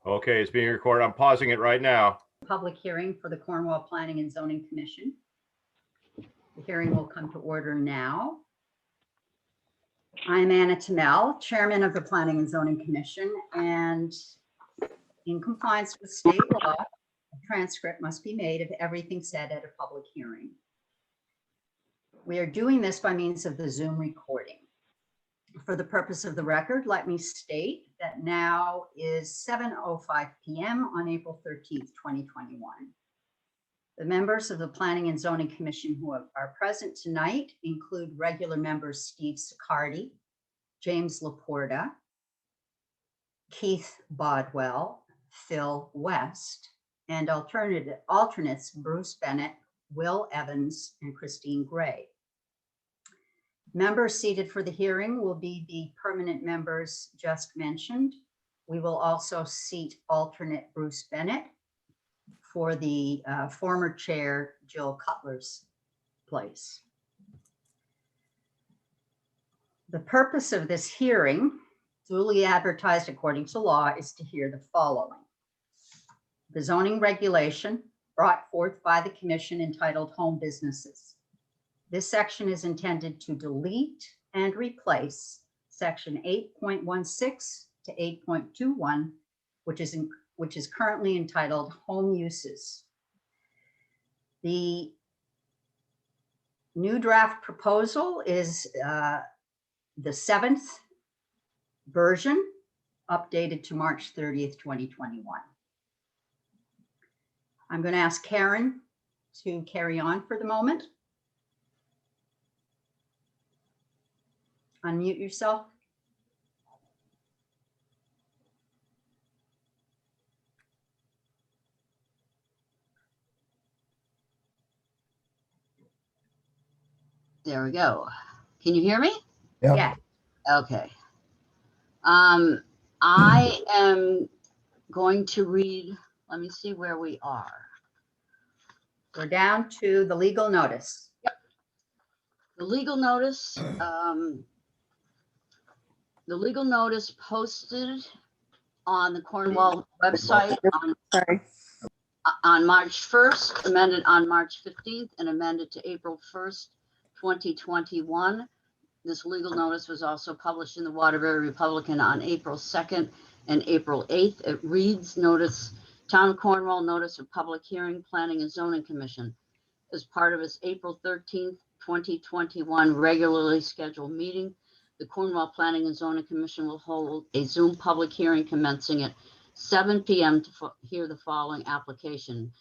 Okay, it's being recorded. I'm pausing it right now. Public hearing for the Cornwall Planning and Zoning Commission. The hearing will come to order now. I'm Anna Tamel, Chairman of the Planning and Zoning Commission, and in compliance with state law, a transcript must be made of everything said at a public hearing. We are doing this by means of the Zoom recording. For the purpose of the record, let me state that now is 7:05 p.m. on April 13th, 2021. The members of the Planning and Zoning Commission who are present tonight include regular members Steve Sicardi, James Laporta, Keith Bodwell, Phil West, and alternates Bruce Bennett, Will Evans, and Christine Gray. Members seated for the hearing will be the permanent members just mentioned. We will also seat alternate Bruce Bennett for the former chair, Jill Cutler's place. The purpose of this hearing, duly advertised according to law, is to hear the following. The zoning regulation brought forth by the commission entitled Home Businesses. This section is intended to delete and replace section 8.16 to 8.21, which is currently entitled Home Uses. The new draft proposal is the 7th version, updated to March 30th, 2021. I'm going to ask Karen to carry on for the moment. Unmute yourself. There we go. Can you hear me? Yeah. Okay. I am going to read, let me see where we are. We're down to the legal notice. Yep. The legal notice, posted on the Cornwall website on March 1st, amended on March 15th, and amended to April 1st, 2021. This legal notice was also published in the Waterbury Republican on April 2nd and April 8th. It reads, notice, Town of Cornwall notice of public hearing, Planning and Zoning Commission. As part of its April 13th, 2021 regularly scheduled meeting, the Cornwall Planning and Zoning Commission will hold a Zoom public hearing commencing at 7 p.m. to hear the following application.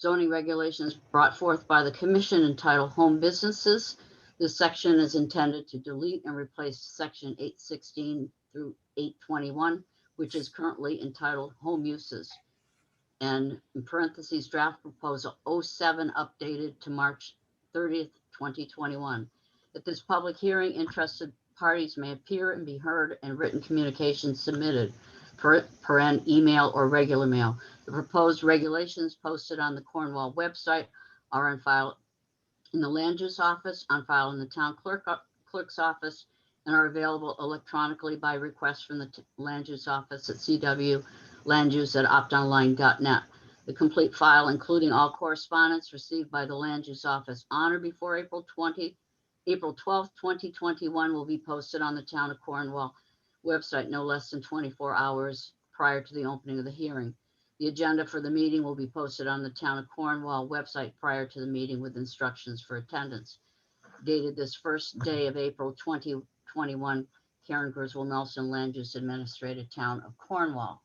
Zoning regulations brought forth by the Commission entitled Home Businesses. This section is intended to delete and replace section 816 through 821, which is currently entitled Home Uses. And in parentheses, draft proposal 07 updated to March 30th, 2021. At this public hearing, interested parties may appear and be heard, and written communication submitted per email or regular mail. The proposed regulations posted on the Cornwall website are on file in the land use office, on file in the town clerk's office, and are available electronically by request from the land use office at cwlanduse@optonline.net. The complete file, including all correspondence received by the land use office on or before April 12th, 2021, will be posted on the town of Cornwall website no less than 24 hours prior to the opening of the hearing. The agenda for the meeting will be posted on the Town of Cornwall website prior to the meeting with instructions for attendance. Dated this first day of April 2021, Karen Griswold Nelson, Land Use Administrator, Town of Cornwall.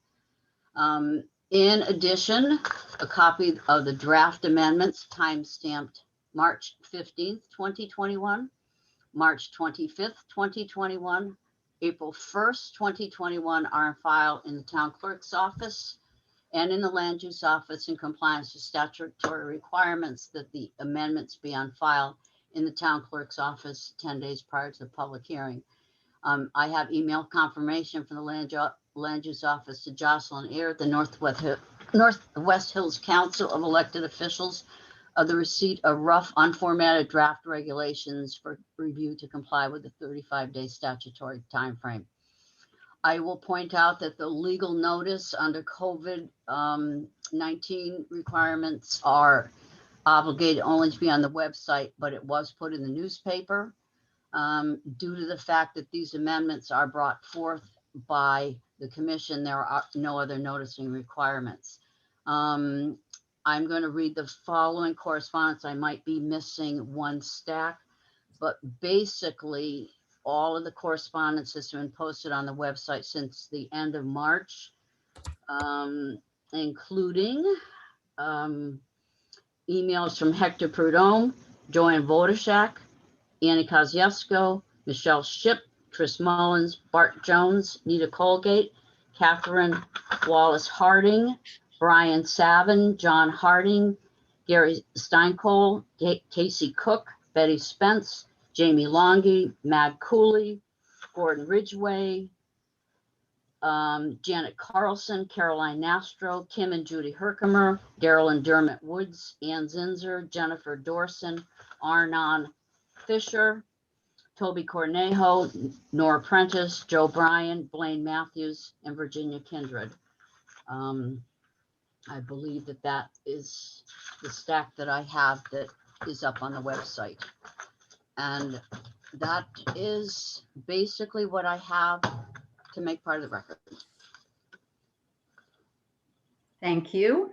In addition, a copy of the draft amendments time-stamped March 15th, 2021, March 25th, 2021, April 1st, 2021 are on file in the town clerk's office and in the land use office, in compliance with statutory requirements that the amendments be on file in the town clerk's office 10 days prior to the public hearing. I have email confirmation from the land use office to Jocelyn Eyre, the Northwest Hills Council of Elected Officials, of the receipt of rough unformatted draft regulations for review to comply with the 35-day statutory timeframe. I will point out that the legal notice under COVID-19 requirements are obligated only to be on the website, but it was put in the newspaper. Due to the fact that these amendments are brought forth by the commission, there are no other noticing requirements. I'm going to read the following correspondence. I might be missing one stack, but basically all of the correspondence has been posted on the website since the end of March, including emails from Hector Prudhomme, Joanne Vodashak, Annie Kosciuszko, Michelle Ship, Chris Mullins, Bart Jones, Nita Colgate, Catherine Wallace Harding, Brian Savin, John Harding, Gary Steincole, Casey Cook, Betty Spence, Jamie Longy, Mag Cooley, Gordon Ridgway, Janet Carlson, Caroline Nastro, Kim and Judy Herkimer, Daryl and Dermot Woods, Ann Zinzer, Jennifer Dorson, Arnon Fisher, Toby Cornejo, Nora Prentice, Joe Bryan, Blaine Matthews, and Virginia Kindred. I believe that that is the stack that I have that is up on the website. And that is basically what I have to make part of the record. Thank you.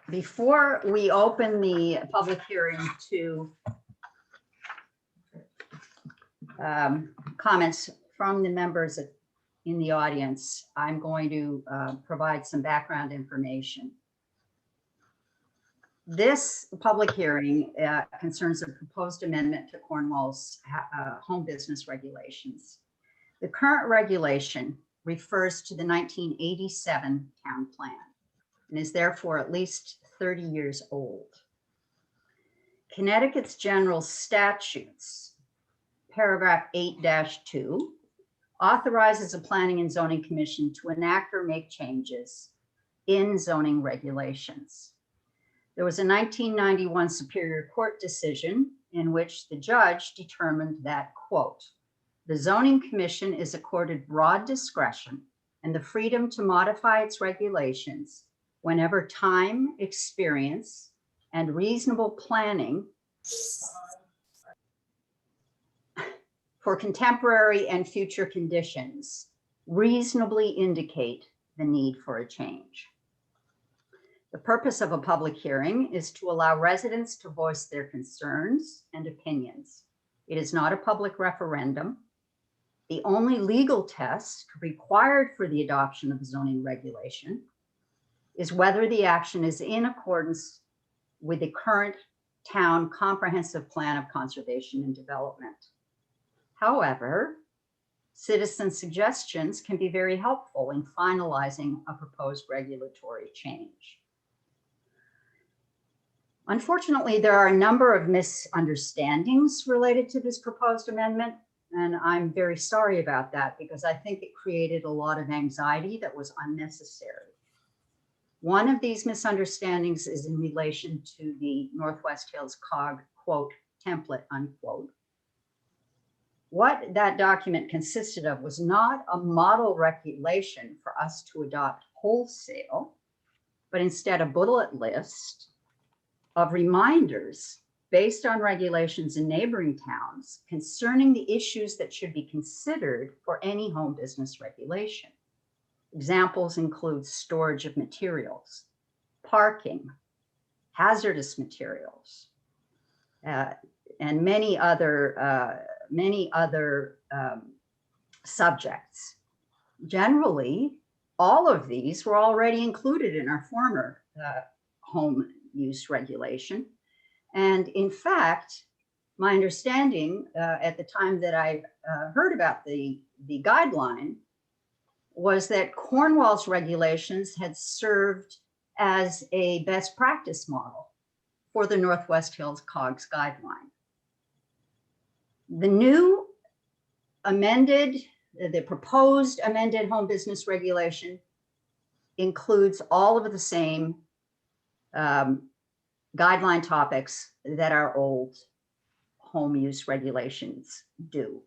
Before we open the public hearing to comments from the members in the audience, I'm going to provide some background information. This public hearing concerns a proposed amendment to Cornwall's home business regulations. The current regulation refers to the 1987 town plan and is therefore at least 30 years old. Connecticut's general statutes, paragraph 8-2, authorizes a planning and zoning commission to enact or make changes in zoning regulations. There was a 1991 Superior Court decision in which the judge determined that, quote, the zoning commission is accorded broad discretion and the freedom to modify its regulations whenever time, experience, and reasonable planning for contemporary and future conditions reasonably indicate the need for a change. The purpose of a public hearing is to allow residents to voice their concerns and opinions. It is not a public referendum. The only legal test required for the adoption of a zoning regulation is whether the action is in accordance with the current town comprehensive plan of conservation and development. However, citizen suggestions can be very helpful in finalizing a proposed regulatory change. Unfortunately, there are a number of misunderstandings related to this proposed amendment, and I'm very sorry about that because I think it created a lot of anxiety that was unnecessary. One of these misunderstandings is in relation to the Northwest Hills COG, quote, template, unquote. What that document consisted of was not a model regulation for us to adopt wholesale, but instead a bullet list of reminders based on regulations in neighboring towns concerning the issues that should be considered for any home business regulation. Examples include storage of materials, parking, hazardous materials, and many other subjects. Generally, all of these were already included in our former home use regulation. And in fact, my understanding at the time that I heard about the guideline was that Cornwall's regulations had served as a best practice model for the Northwest Hills COGS guideline. The new the proposed amended home business regulation includes all of the same guideline topics that our old home use regulations do.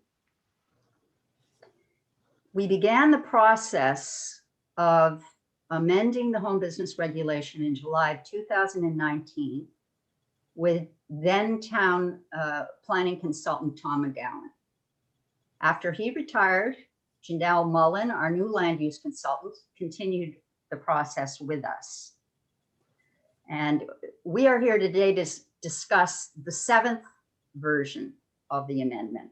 We began the process of amending the home business regulation in July of 2019 with then town planning consultant Tom McGowan. After he retired, Janelle Mullen, our new land use consultant, continued the process with us. And we are here today to discuss the 7th version of the amendment.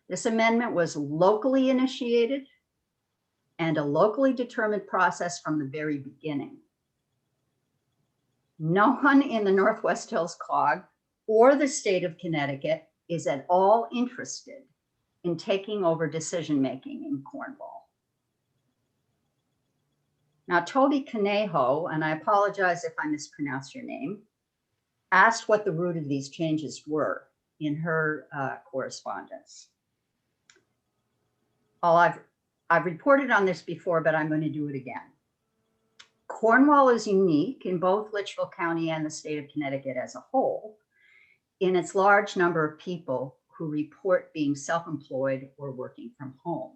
This amendment was locally initiated and a locally determined process from the very beginning. No one in the Northwest Hills COG or the state of Connecticut is at all interested in taking over decision-making in Cornwall. Now, Toby Conejo, and I apologize if I mispronounce your name, asked what the root of these changes were in her correspondence. I've reported on this before, but I'm going to do it again. Cornwall is unique in both Litchfield County and the state of Connecticut as a whole in its large number of people who report being self-employed or working from home.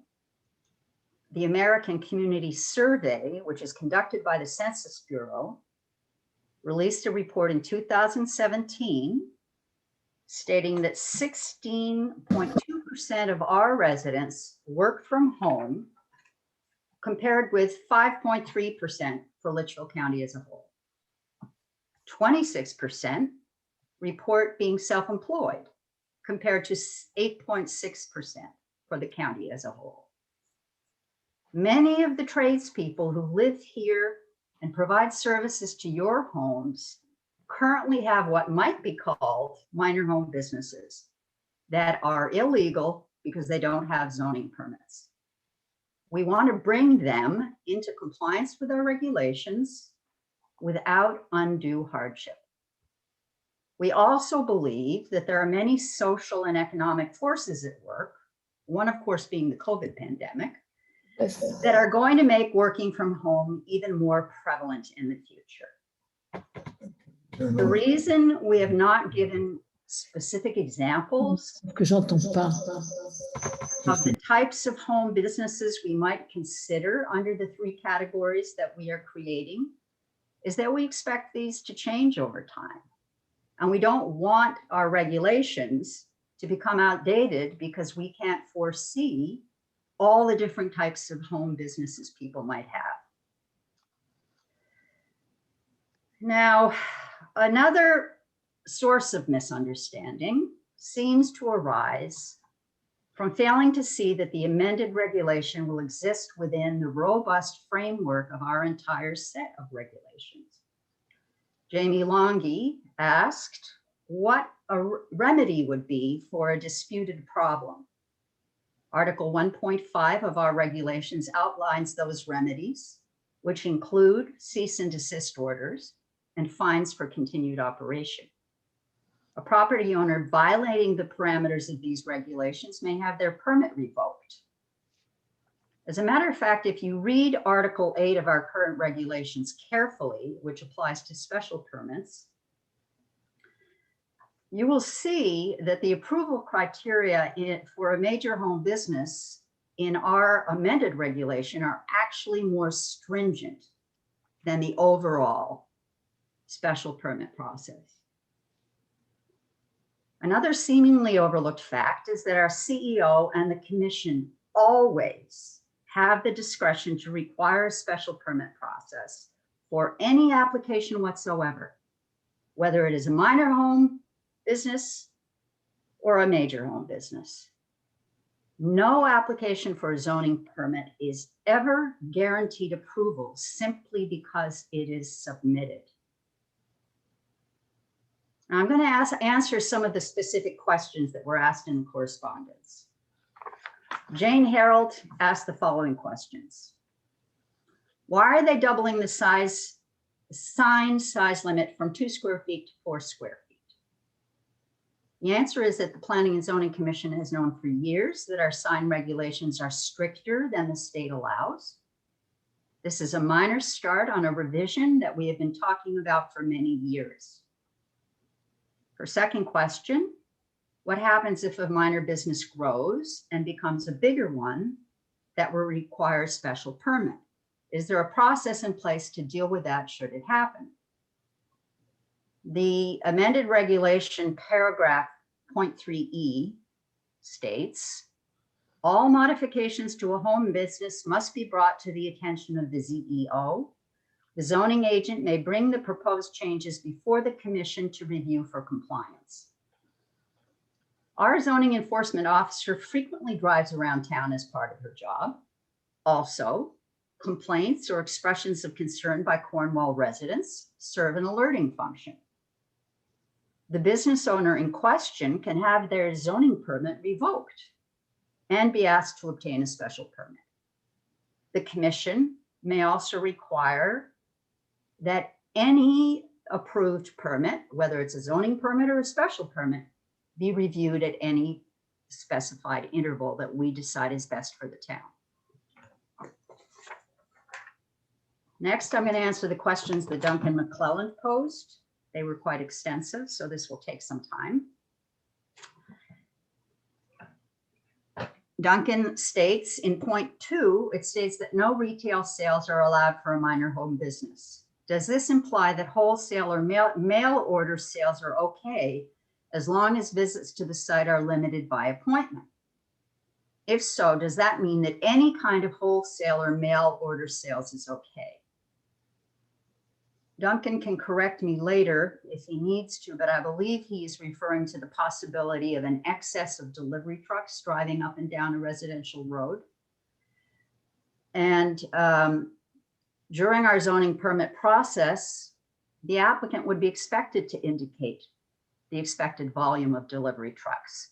The American Community Survey, which is conducted by the Census Bureau, released a report in 2017 stating that 16.2% of our residents work from home, compared with 5.3% for Litchfield County as a whole. 26% report being self-employed, compared to 8.6% for the county as a whole. Many of the tradespeople who live here and provide services to your homes currently have what might be called minor home businesses that are illegal because they don't have zoning permits. We want to bring them into compliance with our regulations without undue hardship. We also believe that there are many social and economic forces at work, one of course being the COVID pandemic, that are going to make working from home even more prevalent in the future. The reason we have not given specific examples of the types of home businesses we might consider under the 3 categories that we are creating is that we expect these to change over time. And we don't want our regulations to become outdated because we can't foresee all the different types of home businesses people might have. Now, another source of misunderstanding seems to arise from failing to see that the amended regulation will exist within the robust framework of our entire set of regulations. Jamie Longy asked what a remedy would be for a disputed problem. Article 1.5 of our regulations outlines those remedies, which include cease and desist orders and fines for continued operation. A property owner violating the parameters of these regulations may have their permit revoked. As a matter of fact, if you read Article 8 of our current regulations carefully, which applies to special permits, you will see that the approval criteria for a major home business in our amended regulation are actually more stringent than the overall special permit process. Another seemingly overlooked fact is that our CEO and the commission always have the discretion to require a special permit process for any application whatsoever, whether it is a minor home business or a major home business. No application for a zoning permit is ever guaranteed approval simply because it is submitted. Now, I'm going to answer some of the specific questions that were asked in the correspondence. Jane Harold asked the following questions. Why are they doubling the sign size limit from 2 square feet to 4 square feet? The answer is that the Planning and Zoning Commission has known for years that our sign regulations are stricter than the state allows. This is a minor start on a revision that we have been talking about for many years. Her second question, What happens if a minor business grows and becomes a bigger one that will require a special permit? Is there a process in place to deal with that should it happen? The amended regulation paragraph 0.3e states, all modifications to a home business must be brought to the attention of the ZEO. The zoning agent may bring the proposed changes before the commission to review for compliance. Our zoning enforcement officer frequently drives around town as part of her job. Also, complaints or expressions of concern by Cornwall residents serve an alerting function. The business owner in question can have their zoning permit revoked and be asked to obtain a special permit. The commission may also require that any approved permit, whether it's a zoning permit or a special permit, be reviewed at any specified interval that we decide is best for the town. Next, I'm going to answer the questions that Duncan McClelland posed. They were quite extensive, so this will take some time. Duncan states in point 2, it states that no retail sales are allowed for a minor home business. Does this imply that wholesale or mail order sales are okay as long as visits to the site are limited by appointment? If so, does that mean that any kind of wholesale or mail order sales is okay? Duncan can correct me later if he needs to, but I believe he's referring to the possibility of an excess of delivery trucks driving up and down a residential road. And during our zoning permit process, the applicant would be expected to indicate the expected volume of delivery trucks.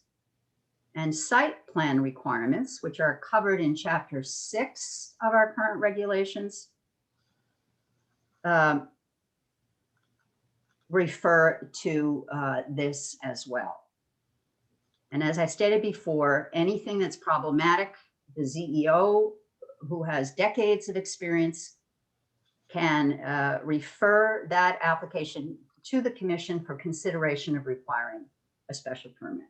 And site plan requirements, which are covered in Chapter 6 of our current regulations, refer to this as well. And as I stated before, anything that's problematic, the ZEO, who has decades of experience, can refer that application to the commission for consideration of requiring a special permit.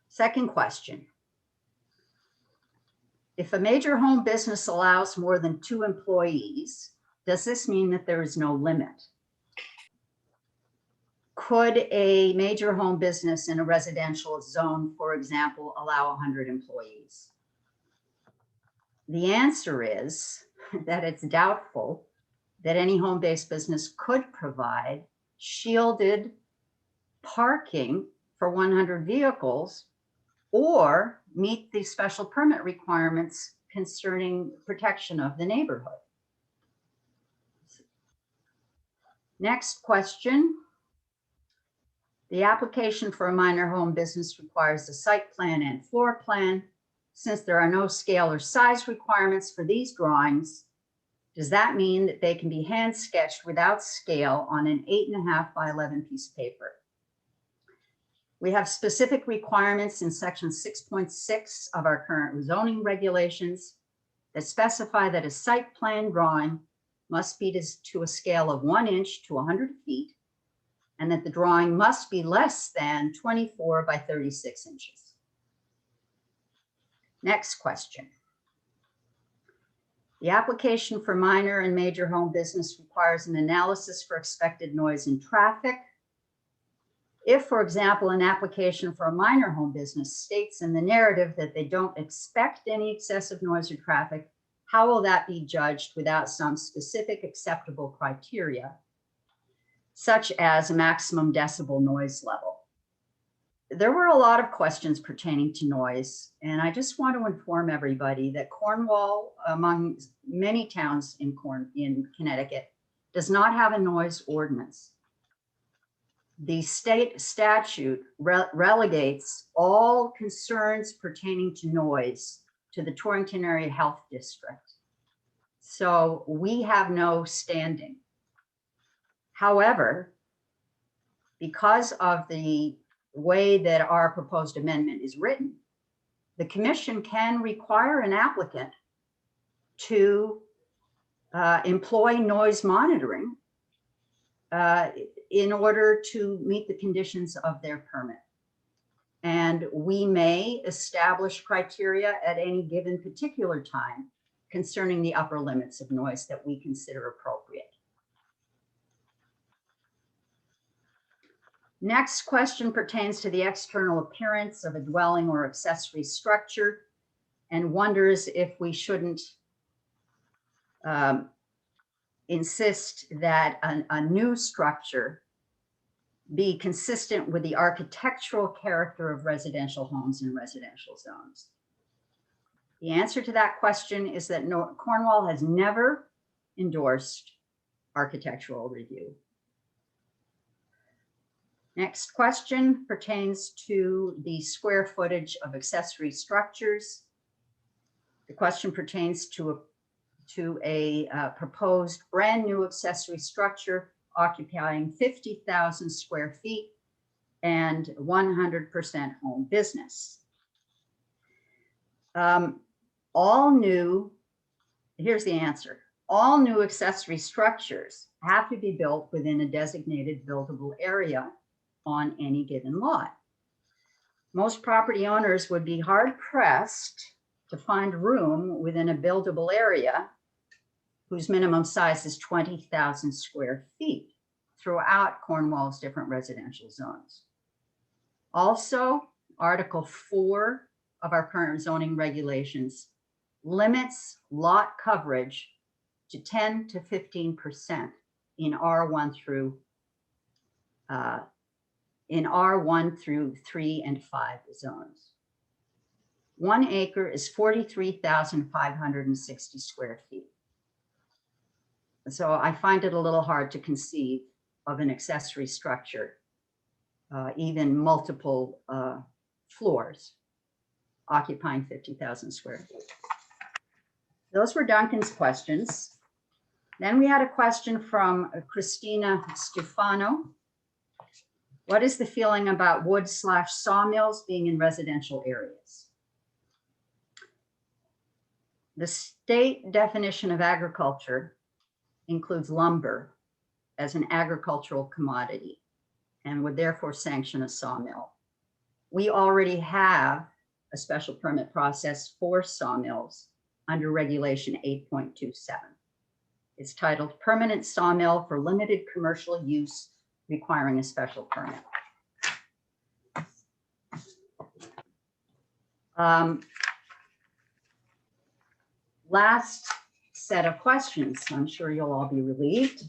Second question. If a major home business allows more than 2 employees, does this mean that there is no limit? Could a major home business in a residential zone, for example, allow 100 employees? The answer is that it's doubtful that any home-based business could provide shielded parking for 100 vehicles or meet the special permit requirements concerning protection of the neighborhood. Next question. The application for a minor home business requires a site plan and floor plan. Since there are no scale or size requirements for these drawings, does that mean that they can be hand sketched without scale on an 8.5 by 11 piece of paper? We have specific requirements in section 6.6 of our current zoning regulations that specify that a site plan drawing must be to a scale of 1 inch to 100 feet, and that the drawing must be less than 24 by 36 inches. Next question. The application for minor and major home business requires an analysis for expected noise and traffic. If, for example, an application for a minor home business states in the narrative that they don't expect any excessive noise or traffic, how will that be judged without some specific acceptable criteria, such as a maximum decibel noise level? There were a lot of questions pertaining to noise, and I just want to inform everybody that Cornwall, among many towns in Connecticut, does not have a noise ordinance. The state statute relegates all concerns pertaining to noise to the Torrington Area Health District. So we have no standing. However, because of the way that our proposed amendment is written, the commission can require an applicant to employ noise monitoring in order to meet the conditions of their permit. And we may establish criteria at any given particular time concerning the upper limits of noise that we consider appropriate. Next question pertains to the external appearance of a dwelling or accessory structure and wonders if we shouldn't insist that a new structure be consistent with the architectural character of residential homes and residential zones. The answer to that question is that Cornwall has never endorsed architectural review. Next question pertains to the square footage of accessory structures. The question pertains to a proposed brand new accessory structure occupying 50,000 square feet and 100% home business. Here's the answer. All new accessory structures have to be built within a designated buildable area on any given lot. Most property owners would be hard pressed to find room within a buildable area whose minimum size is 20,000 square feet throughout Cornwall's different residential zones. Also, Article 4 of our current zoning regulations limits lot coverage to 10 to 15% in R1 through 3 and 5 zones. 1 acre is 43,560 square feet. So I find it a little hard to conceive of an accessory structure, even multiple floors, occupying 50,000 square feet. Those were Duncan's questions. Then we had a question from Christina Stefano. What is the feeling about wood/sawmills being in residential areas? The state definition of agriculture includes lumber as an agricultural commodity and would therefore sanction a sawmill. We already have a special permit process for sawmills under Regulation 8.27. It's titled Permanent Sawmill for Limited Commercial Use Requiring a Special Permit. Last set of questions. I'm sure you'll all be relieved.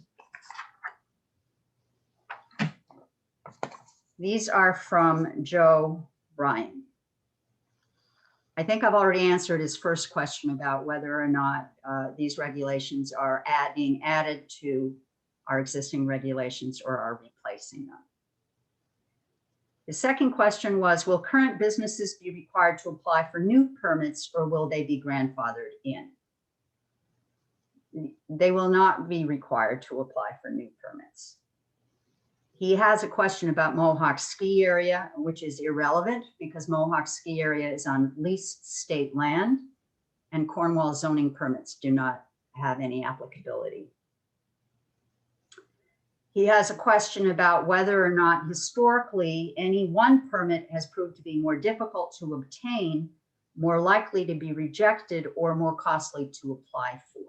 These are from Joe Bryan. I think I've already answered his first question about whether or not these regulations are being added to our existing regulations or are replacing them. The second question was, will current businesses be required to apply for new permits or will they be grandfathered in? They will not be required to apply for new permits. He has a question about Mohawk Ski Area, which is irrelevant because Mohawk Ski Area is on leased state land and Cornwall zoning permits do not have any applicability. He has a question about whether or not historically any one permit has proved to be more difficult to obtain, more likely to be rejected, or more costly to apply for.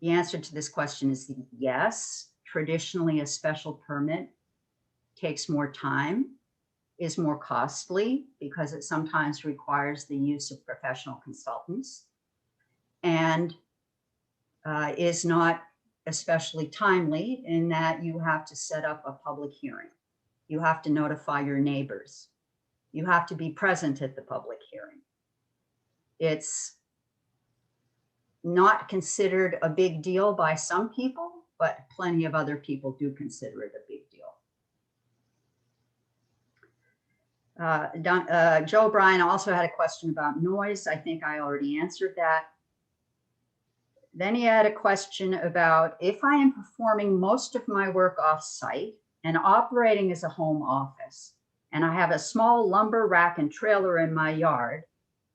The answer to this question is yes. Traditionally, a special permit takes more time, is more costly because it sometimes requires the use of professional consultants, and is not especially timely in that you have to set up a public hearing. You have to notify your neighbors. You have to be present at the public hearing. It's not considered a big deal by some people, but plenty of other people do consider it a big deal. Joe Bryan also had a question about noise. I think I already answered that. Then he had a question about if I am performing most of my work off-site and operating as a home office, and I have a small lumber rack and trailer in my yard,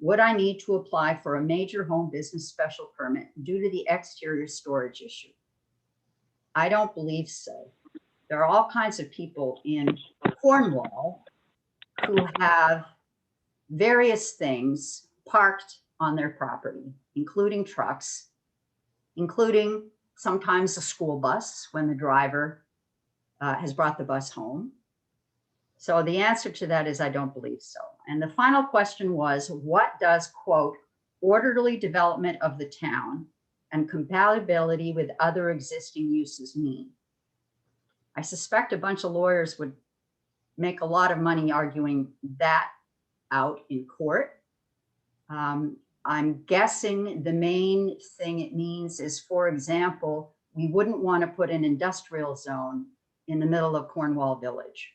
would I need to apply for a major home business special permit due to the exterior storage issue? I don't believe so. There are all kinds of people in Cornwall who have various things parked on their property, including trucks, including sometimes a school bus when the driver has brought the bus home. So the answer to that is I don't believe so. And the final question was, what does, quote, orderly development of the town and compatibility with other existing uses mean? I suspect a bunch of lawyers would make a lot of money arguing that out in court. I'm guessing the main thing it means is, for example, we wouldn't want to put an industrial zone in the middle of Cornwall Village.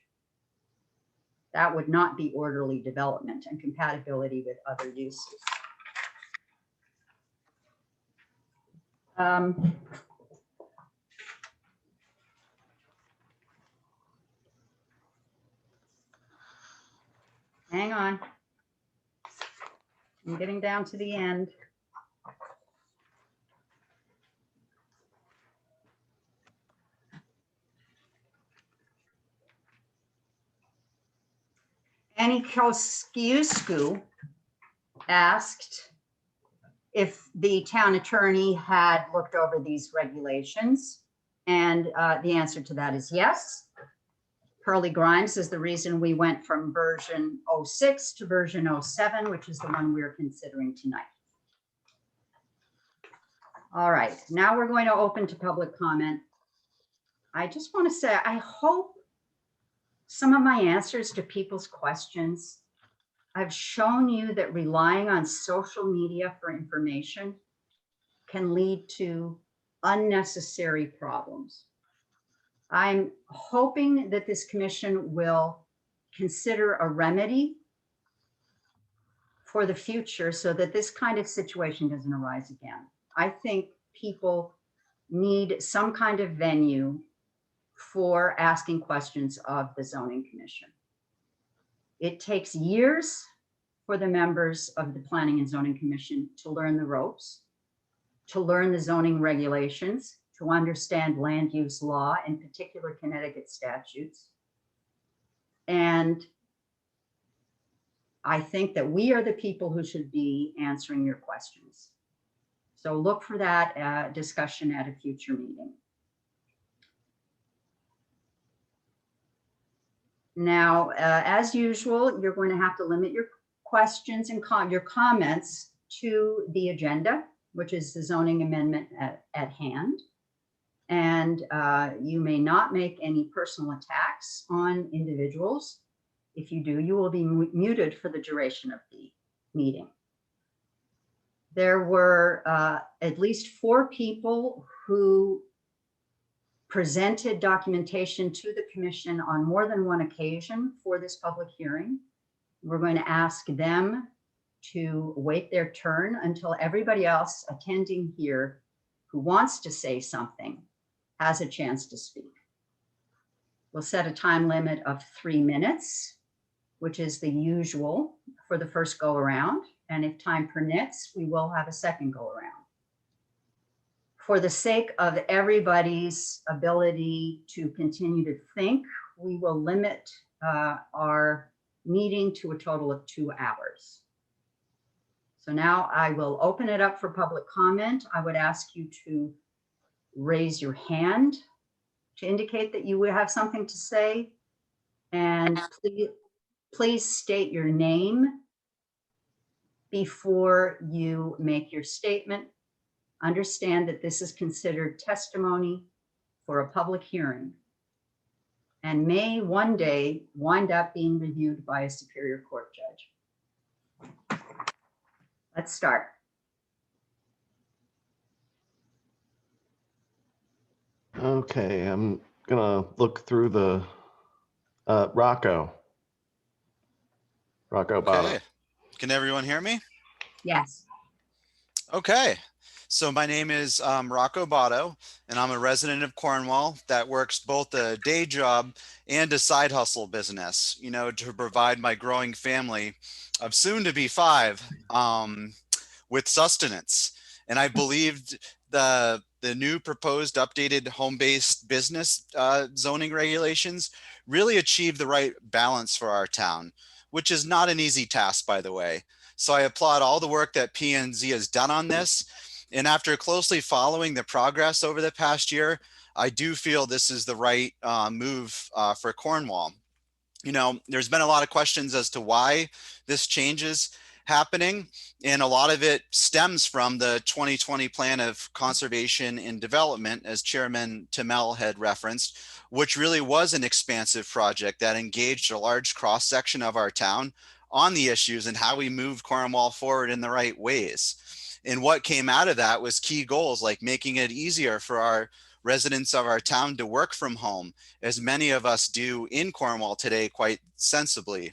That would not be orderly development and compatibility with other uses. Hang on. I'm getting down to the end. Annie Kosciuszko asked if the town attorney had looked over these regulations, and the answer to that is yes. Pearlie Grimes is the reason we went from version 06 to version 07, which is the one we're considering tonight. All right, now we're going to open to public comment. I just want to say, I hope some of my answers to people's questions, I've shown you that relying on social media for information can lead to unnecessary problems. I'm hoping that this commission will consider a remedy for the future so that this kind of situation doesn't arise again. I think people need some kind of venue for asking questions of the zoning commission. It takes years for the members of the Planning and Zoning Commission to learn the ropes, to learn the zoning regulations, to understand land use law, in particular Connecticut statutes. And I think that we are the people who should be answering your questions. So look for that discussion at a future meeting. Now, as usual, you're going to have to limit your questions and your comments to the agenda, which is the zoning amendment at hand. And you may not make any personal attacks on individuals. If you do, you will be muted for the duration of the meeting. There were at least 4 people who presented documentation to the commission on more than one occasion for this public hearing. We're going to ask them to wait their turn until everybody else attending here who wants to say something has a chance to speak. We'll set a time limit of 3 minutes, which is the usual for the first go around. And if time permits, we will have a second go around. For the sake of everybody's ability to continue to think, we will limit our meeting to a total of 2 hours. So now I will open it up for public comment. I would ask you to raise your hand to indicate that you will have something to say. And please state your name before you make your statement. Understand that this is considered testimony for a public hearing and may one day wind up being reviewed by a Superior Court judge. Let's start. Okay, I'm gonna look through the Rocco Bottom. Okay. Can everyone hear me? Yes. Okay. So my name is Rocco Botto, and I'm a resident of Cornwall that works both a day job and a side hustle business, you know, to provide my growing family of soon to be 5 with sustenance. And I believed the the new proposed updated home-based business zoning regulations really achieve the right balance for our town, which is not an easy task, by the way. So I applaud all the work that P&Z has done on this. And after closely following the progress over the past year, I do feel this is the right move for Cornwall. You know, there's been a lot of questions as to why this change is happening, and a lot of it stems from the 2020 Plan of Conservation and Development, as Chairman Tamel had referenced, which really was an expansive project that engaged a large cross-section of our town on the issues and how we moved Cornwall forward in the right ways. And what came out of that was key goals like making it easier for our residents of our town to work from home, as many of us do in Cornwall today quite sensibly.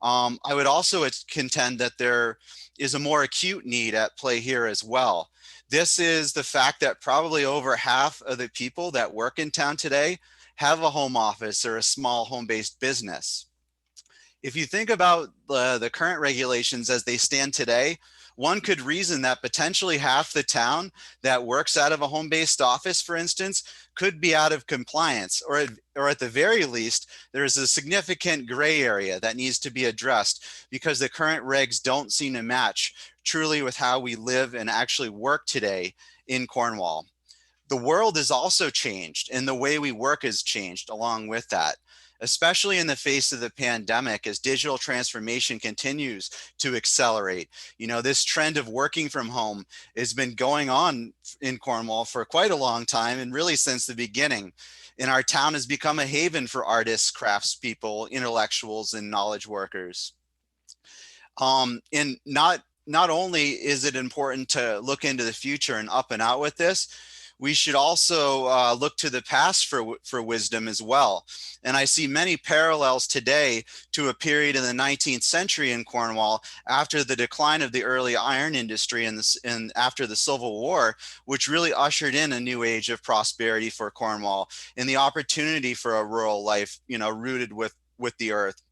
I would also contend that there is a more acute need at play here as well. This is the fact that probably over half of the people that work in town today have a home office or a small home-based business. If you think about the current regulations as they stand today, one could reason that potentially half the town that works out of a home-based office, for instance, could be out of compliance, or at the very least, there is a significant gray area that needs to be addressed because the current regs don't seem to match truly with how we live and actually work today in Cornwall. The world has also changed, and the way we work has changed along with that, especially in the face of the pandemic as digital transformation continues to accelerate. You know, this trend of working from home has been going on in Cornwall for quite a long time, and really since the beginning. And our town has become a haven for artists, craftspeople, intellectuals, and knowledge workers. And not only is it important to look into the future and up and out with this, we should also look to the past for wisdom as well. And I see many parallels today to a period in the 19th century in Cornwall after the decline of the early iron industry and after the Civil War, which really ushered in a new age of prosperity for Cornwall and the opportunity for a rural life, you know, rooted with the earth,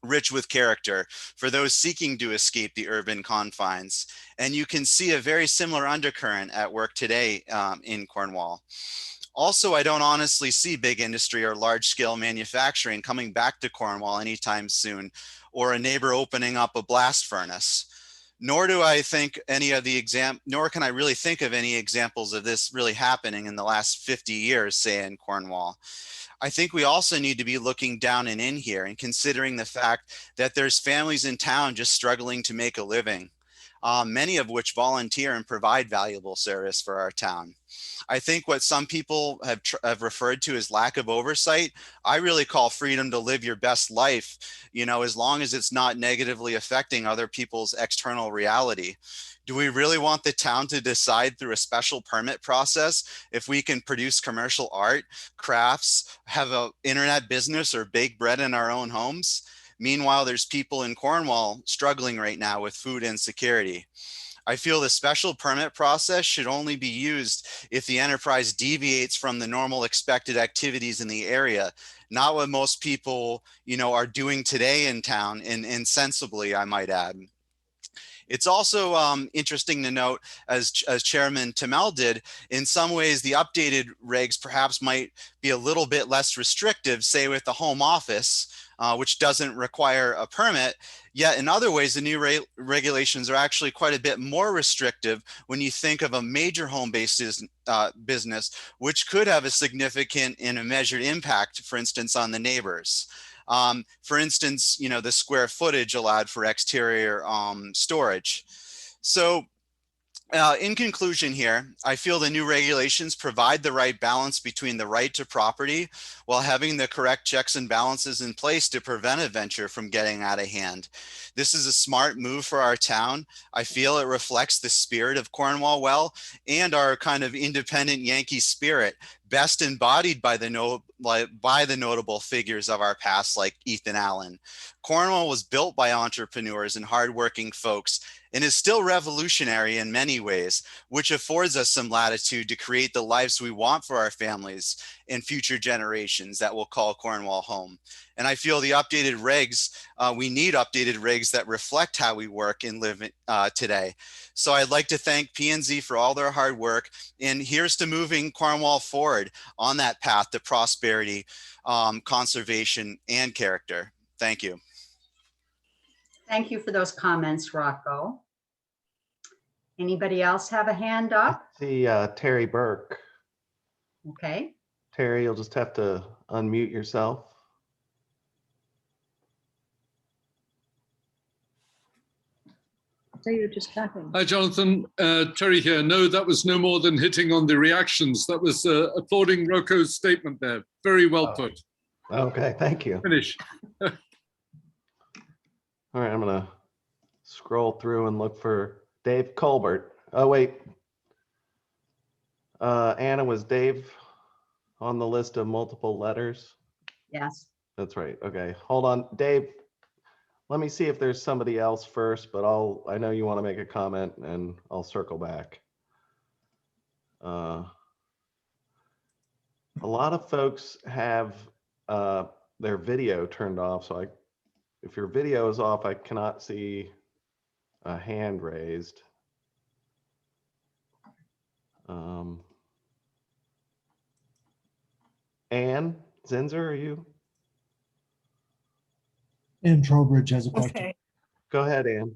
rich with character for those seeking to escape the urban confines. And you can see a very similar undercurrent at work today in Cornwall. Also, I don't honestly see big industry or large scale manufacturing coming back to Cornwall anytime soon, or a neighbor opening up a blast furnace. Nor can I really think of any examples of this really happening in the last 50 years, say in Cornwall. I think we also need to be looking down and in here and considering the fact that there's families in town just struggling to make a living, many of which volunteer and provide valuable service for our town. I think what some people have referred to as lack of oversight, I really call freedom to live your best life, you know, as long as it's not negatively affecting other people's external reality. Do we really want the town to decide through a special permit process if we can produce commercial art, crafts, have an internet business, or bake bread in our own homes? Meanwhile, there's people in Cornwall struggling right now with food insecurity. I feel the special permit process should only be used if the enterprise deviates from the normal expected activities in the area, not what most people, you know, are doing today in town, and insensibly, I might add. It's also interesting to note, as Chairman Tamel did, in some ways the updated regs perhaps might be a little bit less restrictive, say with the home office, which doesn't require a permit. Yet in other ways, the new regulations are actually quite a bit more restrictive when you think of a major home-based business, which could have a significant and a measured impact, for instance, on the neighbors. For instance, you know, the square footage allowed for exterior storage. So in conclusion here, I feel the new regulations provide the right balance between the right to property while having the correct checks and balances in place to prevent a venture from getting out of hand. This is a smart move for our town. I feel it reflects the spirit of Cornwall well, and our kind of independent Yankee spirit, best embodied by the notable figures of our past like Ethan Allen. Cornwall was built by entrepreneurs and hardworking folks, and is still revolutionary in many ways, which affords us some latitude to create the lives we want for our families and future generations that will call Cornwall home. And I feel the updated regs, we need updated regs that reflect how we work and live today. So I'd like to thank P&Z for all their hard work, and here's to moving Cornwall forward on that path to prosperity, conservation, and character. Thank you. Thank you for those comments, Rocco. Anybody else have a hand up? See Terry Burke. Okay, Terry, you'll just have to unmute yourself. So you're just clapping. Hi, Jonathan. Terry here. No, that was no more than hitting on the reactions. That was applauding Rocco's statement there. Very well put. Okay, thank you. Finish. All right, I'm gonna scroll through and look for Dave Colbert. Oh, wait. Anna, was Dave on the list of multiple letters? yes. That's right. Okay, hold on. Dave, let me see if there's somebody else first, but I know you want to make a comment and I'll circle back. A lot of folks have their video turned off, so if your video is off, I cannot see a hand raised. Ann Zinzer, are you? And Trowbridge has a question. Okay, Go ahead, Ann.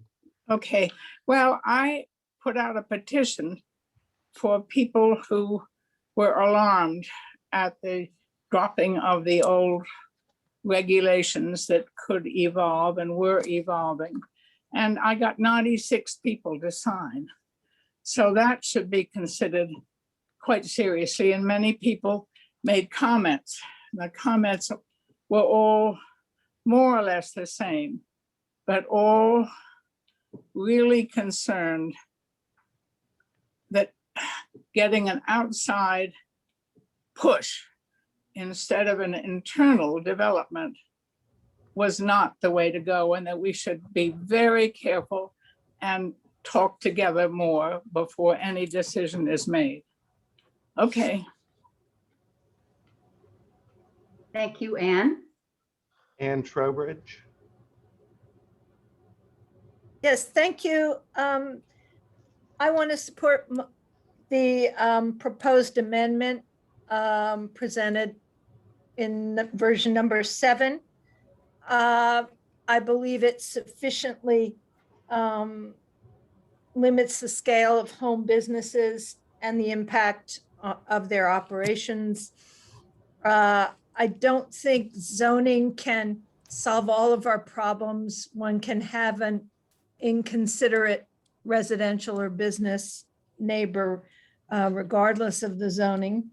okay. Well, I put out a petition for people who were alarmed at the dropping of the old regulations that could evolve and were evolving. And I got 96 people to sign. So that should be considered quite seriously. And many people made comments. The comments were all more or less the same, but all really concerned that getting an outside push instead of an internal development was not the way to go, and that we should be very careful and talk together more before any decision is made. Okay. Thank you, Ann. Ann Trowbridge. Yes, thank you. I want to support the proposed amendment presented in version number 7. I believe it sufficiently limits the scale of home businesses and the impact of their operations. I don't think zoning can solve all of our problems. One can have an inconsiderate residential or business neighbor, regardless of the zoning.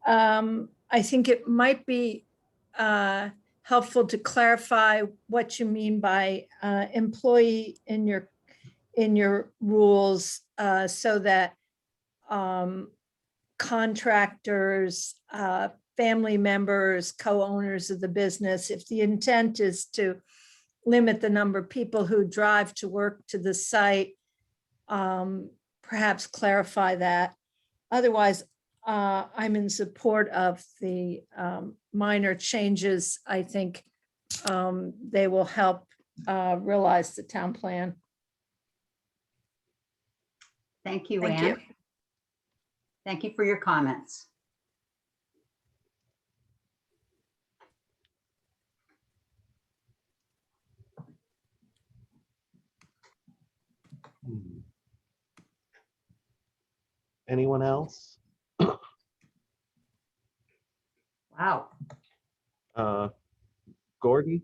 I think it might be helpful to clarify what you mean by employee in your rules, so that contractors, family members, co-owners of the business, if the intent is to limit the number of people who drive to work to the site, perhaps clarify that. Otherwise, I'm in support of the minor changes. I think they will help realize the town plan. Thank you, Thank Ann. you. Thank you for your comments. Anyone else? Wow. Gordon?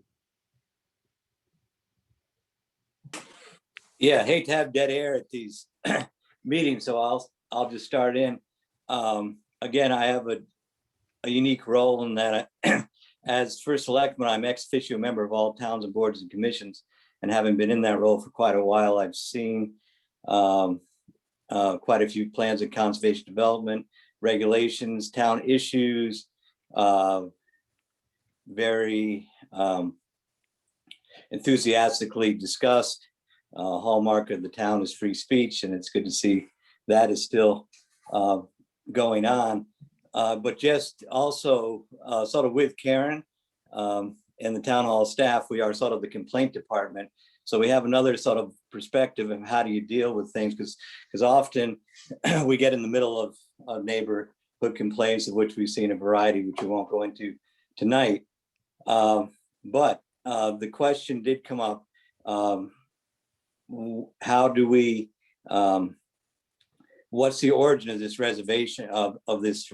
Yeah, I hate to have dead air at these meetings, so I'll just start in. Again, I have a unique role in that as first selectman, I'm ex officio member of all towns and boards and commissions, and having been in that role for quite a while, I've seen quite a few plans of conservation development, regulations, town issues, very enthusiastically discussed. Hallmark of the town is free speech, and it's good to see that is still going on. But just also sort of with Karen and the town hall staff, we are sort of the complaint department. So we have another sort of perspective of how do you deal with things, because often we get in the middle of neighborhood complaints, of which we've seen a variety, which we won't go into tonight. But the question did come up, how do we, what's the origin of this reservation of this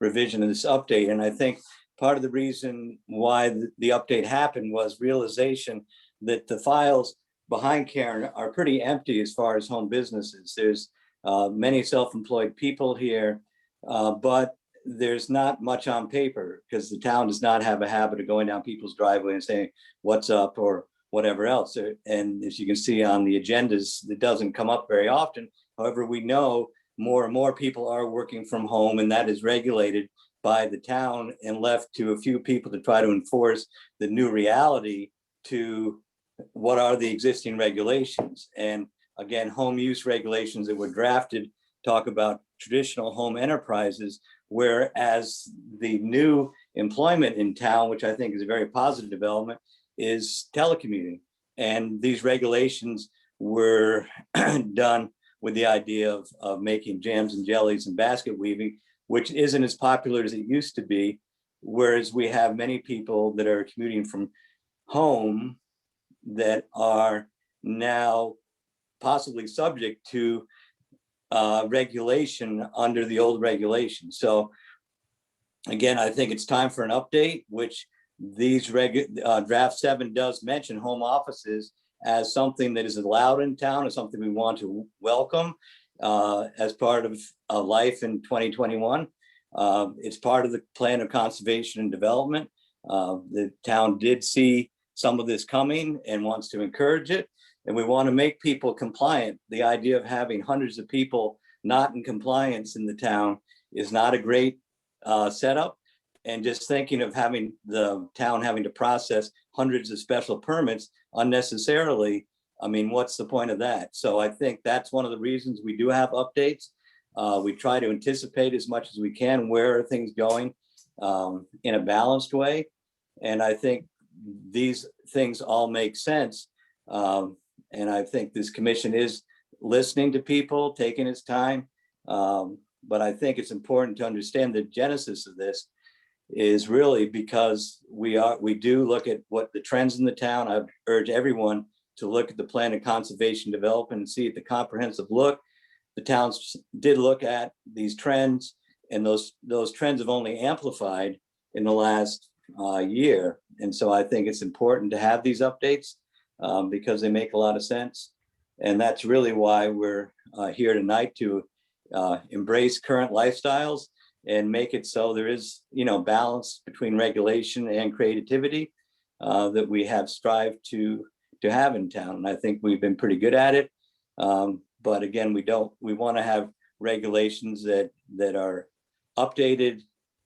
revision of this update? And I think part of the reason why the update happened was realization that the files behind Karen are pretty empty as far as home businesses. There's many self-employed people here, but there's not much on paper because the town does not have a habit of going down people's driveway and saying, what's up, or whatever else. And as you can see on the agendas, it doesn't come up very often. However, we know more and more people are working from home, and that is regulated by the town and left to a few people to try to enforce the new reality to what are the existing regulations. And again, home use regulations that were drafted talk about traditional home enterprises, whereas the new employment in town, which I think is a very positive development, is telecommuting. And these regulations were done with the idea of making jams and jellies and basket weaving, which isn't as popular as it used to be. Whereas we have many people that are commuting from home that are now possibly subject to regulation under the old regulation. So again, I think it's time for an update, which these draft 7 does mention home offices as something that is allowed in town, as something we want to welcome as part of life in 2021. It's part of the plan of conservation and development. The town did see some of this coming and wants to encourage it. And we want to make people compliant. The idea of having hundreds of people not in compliance in the town is not a great setup. And just thinking of having the town having to process hundreds of special permits unnecessarily, I mean, what's the point of that? So I think that's one of the reasons we do have updates. We try to anticipate as much as we can where are things going in a balanced way. And I think these things all make sense. And I think this commission is listening to people, taking its time. But I think it's important to understand the genesis of this is really because we do look at what the trends in the town. I urge everyone to look at the plan of conservation development and see the comprehensive look. The towns did look at these trends, and those trends have only amplified in the last year. And so I think it's important to have these updates because they make a lot of sense. And that's really why we're here tonight, to embrace current lifestyles and make it so there is, balance between regulation and creativity that we have strived to have in town. And I think we've been pretty good at it. But again, we want to have regulations that are updated,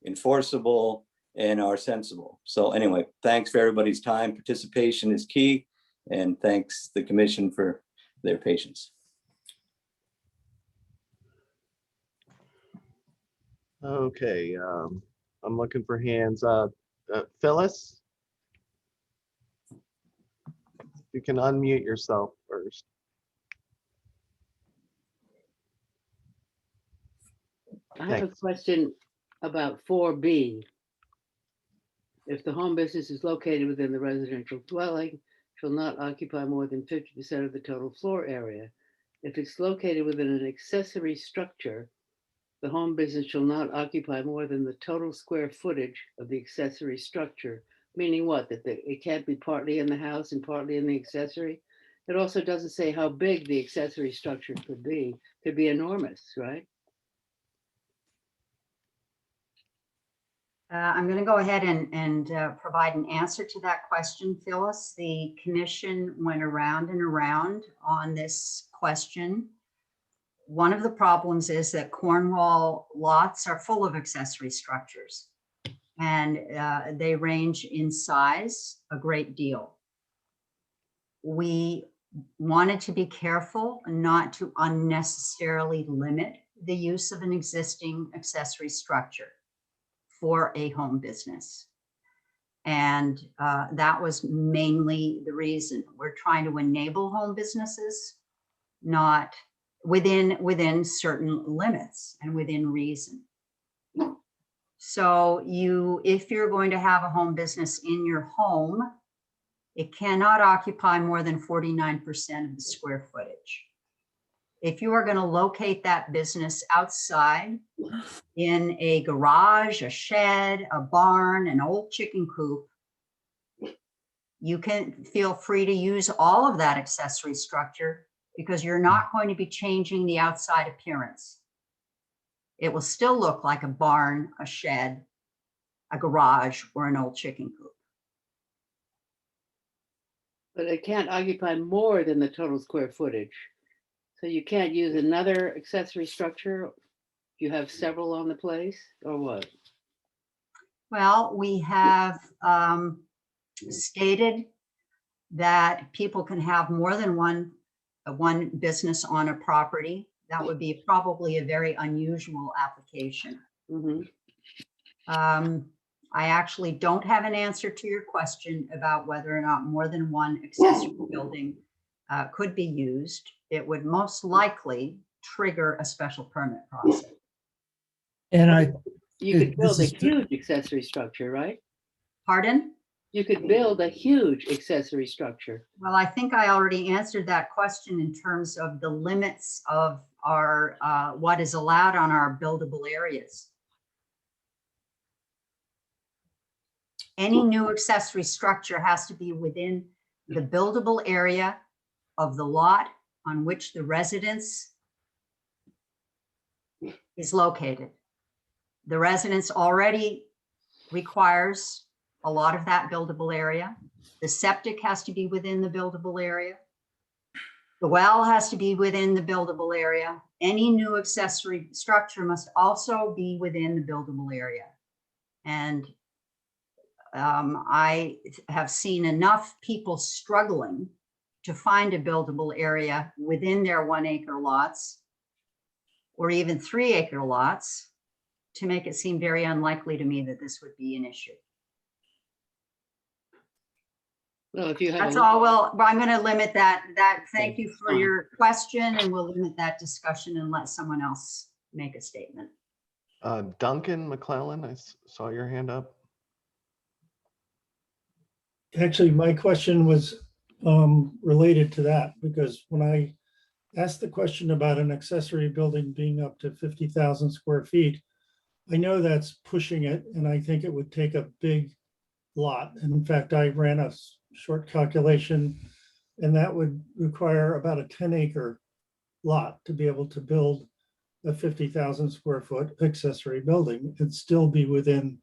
enforceable, and are sensible. So anyway, thanks for everybody's time. Participation is key. And thanks the commission for their patience. Okay, I'm looking for hands. Phyllis? You can unmute yourself first. I have a Thanks. question about 4B. If the home business is located within the residential dwelling, shall not occupy more than 50% of the total floor area. If it's located within an accessory structure, the home business shall not occupy more than the total square footage of the accessory structure. Meaning what? That it can't be partly in the house and partly in the accessory? It also doesn't say how big the accessory structure could be. Could be enormous, right? I'm going to go ahead and provide an answer to that question, Phyllis. The commission went around and around on this question. One of the problems is that Cornwall lots are full of accessory structures, and they range in size a great deal. We wanted to be careful not to unnecessarily limit the use of an existing accessory structure for a home business. And that was mainly the reason. We're trying to enable home businesses, not within certain limits and within reason. So if you're going to have a home business in your home, it cannot occupy more than 49% of the square footage. If you are going to locate that business outside in a garage, a shed, a barn, an old chicken coop, you can feel free to use all of that accessory structure because you're not going to be changing the outside appearance. It will still look like a barn, a shed, a garage, or an old chicken coop. But it can't occupy more than the total square footage. So you can't use another accessory structure? You have several on the place, or what? Well, we have stated that people can have more than one business on a property. That would be probably a very unusual application. Mhm. I actually don't have an answer to your question about whether or not more than one accessory building could be used. It would most likely trigger a special permit process. And You could build a this is- huge accessory structure, right? Pardon? You could build a huge accessory structure. Well, I think I already answered that question in terms of the limits of our what is allowed on our buildable areas. Any new accessory structure has to be within the buildable area of the lot on which the residence is located. The residence already requires a lot of that buildable area. The septic has to be within the buildable area. The well has to be within the buildable area. Any new accessory structure must also be within the buildable area. And I have seen enough people struggling to find a buildable area within their 1 acre lots or even 3 acre lots to make it seem very unlikely to me that this would be an issue. Well, if you have. That's a- all. Well, I'm going to limit that. Thank you for your question, and we'll limit that discussion and let someone else make a statement. Duncan McClellan, I saw your hand up. Actually, my question was related to that, because when I asked the question about an accessory building being up to 50,000 square feet, I know that's pushing it, and I think it would take a big lot. And in fact, I ran a short calculation, and that would require about a 10 acre lot to be able to build a 50,000 square foot accessory building and still be within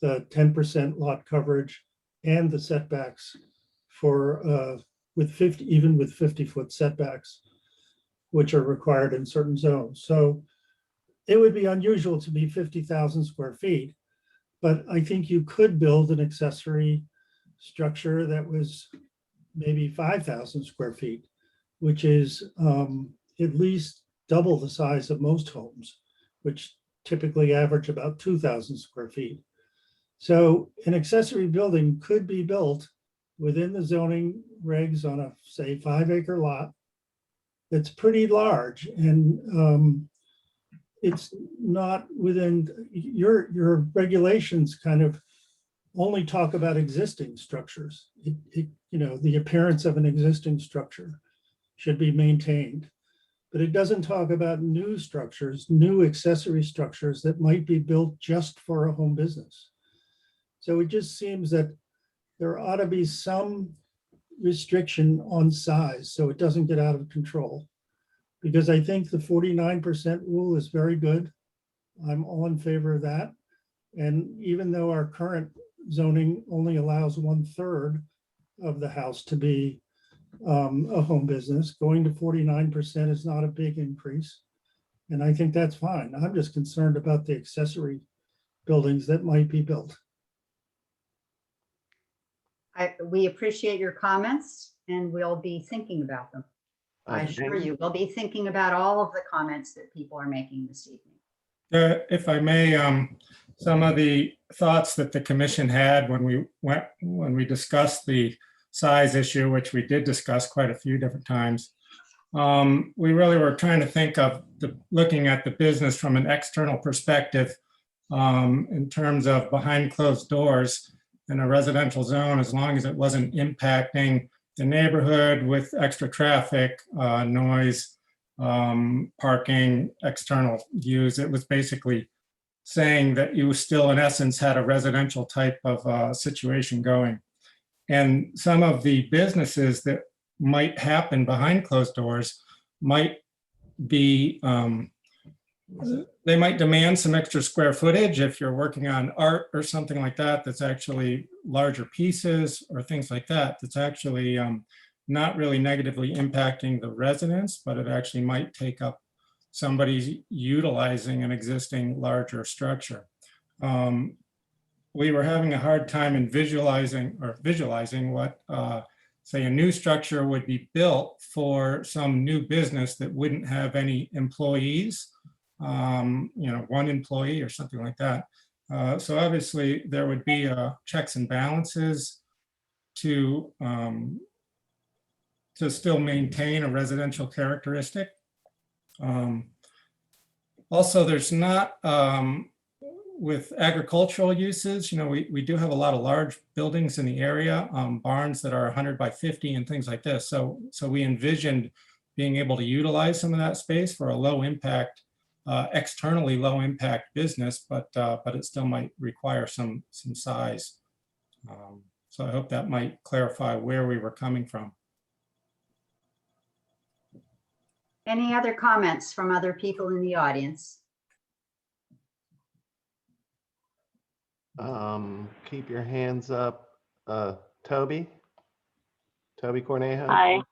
the 10% lot coverage and the setbacks for even with 50-foot setbacks, which are required in certain zones. So it would be unusual to be 50,000 square feet, but I think you could build an accessory structure that was maybe 5,000 square feet, which is at least double the size of most homes, which typically average about 2,000 square feet. So an accessory building could be built within the zoning regs on a, say, 5 acre lot that's pretty large, and it's not within your regulations kind of only talk about existing structures. The appearance of an existing structure should be maintained, but it doesn't talk about new structures, new accessory structures that might be built just for a home business. So it just seems that there ought to be some restriction on size so it doesn't get out of control. Because I think the 49% rule is very good. I'm all in favor of that. And even though our current zoning only allows 1/3 of the house to be a home business, going to 49% is not a big increase. And I think that's fine. I'm just concerned about the accessory buildings that might be built. We appreciate your comments, and we'll be thinking about them. I assure you, we'll be thinking about all of the comments that people are making this evening. If I may, some of the thoughts that the commission had when we discussed the size issue, which we did discuss quite a few different times, we really were trying to think of looking at the business from an external perspective in terms of behind closed doors in a residential zone, as long as it wasn't impacting the neighborhood with extra traffic, noise, parking, external views. It was basically saying that you still, in essence, had a residential type of situation going. And some of the businesses that might happen behind closed doors might be, they might demand some extra square footage if you're working on art or something like that, that's actually larger pieces or things like that, that's actually not really negatively impacting the residents, but it actually might take up somebody's utilizing an existing larger structure. We were having a hard time in visualizing what, say, a new structure would be built for some new business that wouldn't have any employees, one employee or something like that. So obviously there would be checks and balances to still maintain a residential characteristic. Also, there's not, with agricultural uses, we do have a lot of large buildings in the area, barns that are 100 by 50 and things like this. So we envisioned being able to utilize some of that space for a low impact, externally low impact business, but it still might require some size. So I hope that might clarify where we were coming from. Any other comments from other people in the audience? Keep your hands up. Toby Cornejo.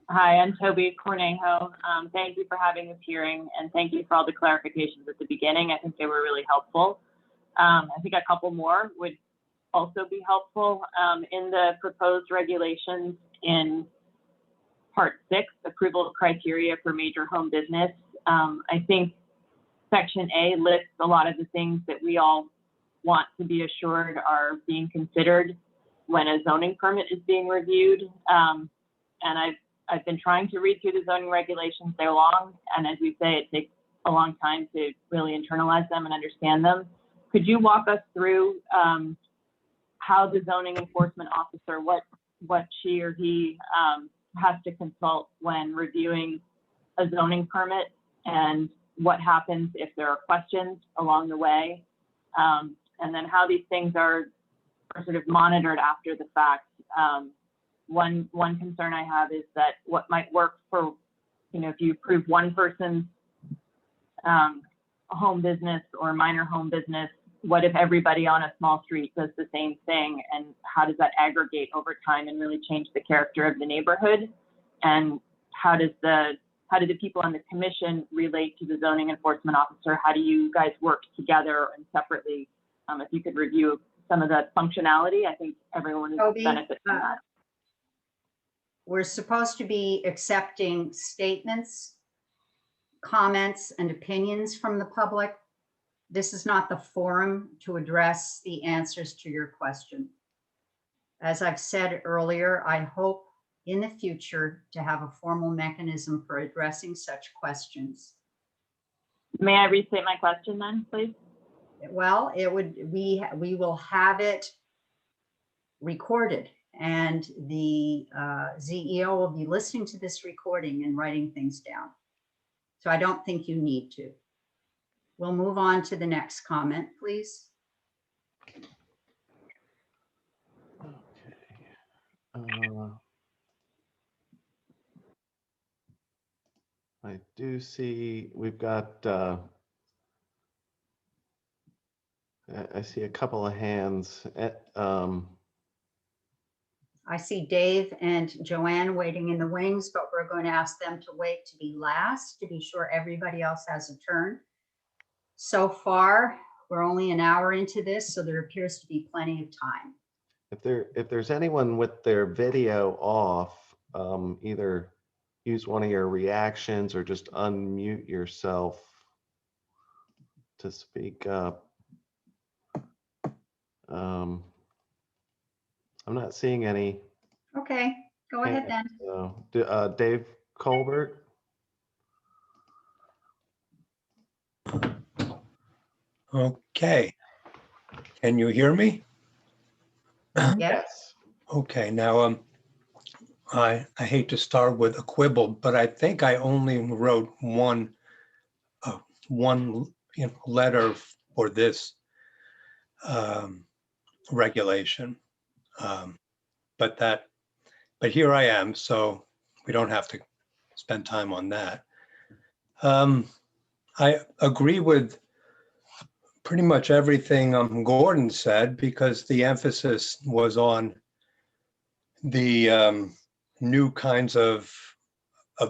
Hi, I'm Toby Cornejo. Thank you for having this hearing, and thank you for all the clarifications at the beginning. I think they were really helpful. I think a couple more would also be helpful. In the proposed regulations in Part 6, approval of criteria for major home business, I think Section A lists a lot of the things that we all want to be assured are being considered when a zoning permit is being reviewed. And I've been trying to read through the zoning regulations. They're long, and as we say, it takes a long time to really internalize them and understand them. Could you walk us through how the zoning enforcement officer, what she or he has to consult when reviewing a zoning permit, and what happens if there are questions along the way, and then how these things are sort of monitored after the fact. One concern I have is that what might work for, if you approve one person's home business or minor home business, what if everybody on a small street does the same thing, and how does that aggregate over time and really change the character of the neighborhood? And how do the people on the commission relate to the zoning enforcement officer? How do you guys work together and separately? If you could review some of the functionality, I think everyone would benefit from that. We're supposed to be accepting statements, comments, and opinions from the public. This is not the forum to address the answers to your question. As I've said earlier, I hope in the future to have a formal mechanism for addressing such questions. May I restate my question then, please? Well, we will have it recorded, and the ZEO will be listening to this recording and writing things down. So I don't think you need to. We'll move on to the next comment, please. Okay. I do see we've got, I see a couple of hands. I see Dave and Joanne waiting in the wings, but we're going to ask them to wait to be last to be sure everybody else has a turn. So far, we're only an hour into this, so there appears to be plenty of time. If there's anyone with their video off, either use one of your reactions or just unmute yourself to speak up. I'm not seeing any. Okay, go ahead then. So, Dave Colbert. Okay. Can you hear me? Yes. Okay, now I hate to start with a quibble, but I think I only wrote one letter for this regulation. But here I am, so we don't have to spend time on that. I agree with pretty much everything Gordon said, because the emphasis was on the new kinds of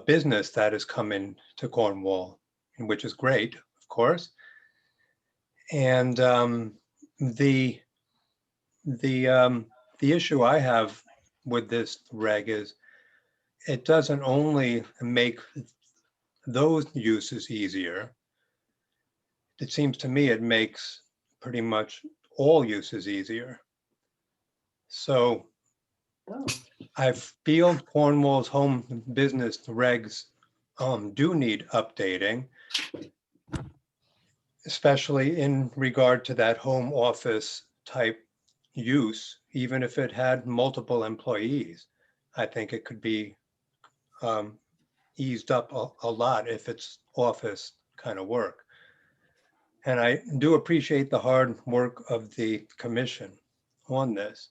business that is coming to Cornwall, which is great, of course. And the issue I have with this reg is it doesn't only make those uses easier. It seems to me it makes pretty much all uses easier. So I feel Cornwall's home business regs do need updating, especially in regard to that home office type use. Even if it had multiple employees, I think it could be eased up a lot if it's office kind of work. And I do appreciate the hard work of the commission on this.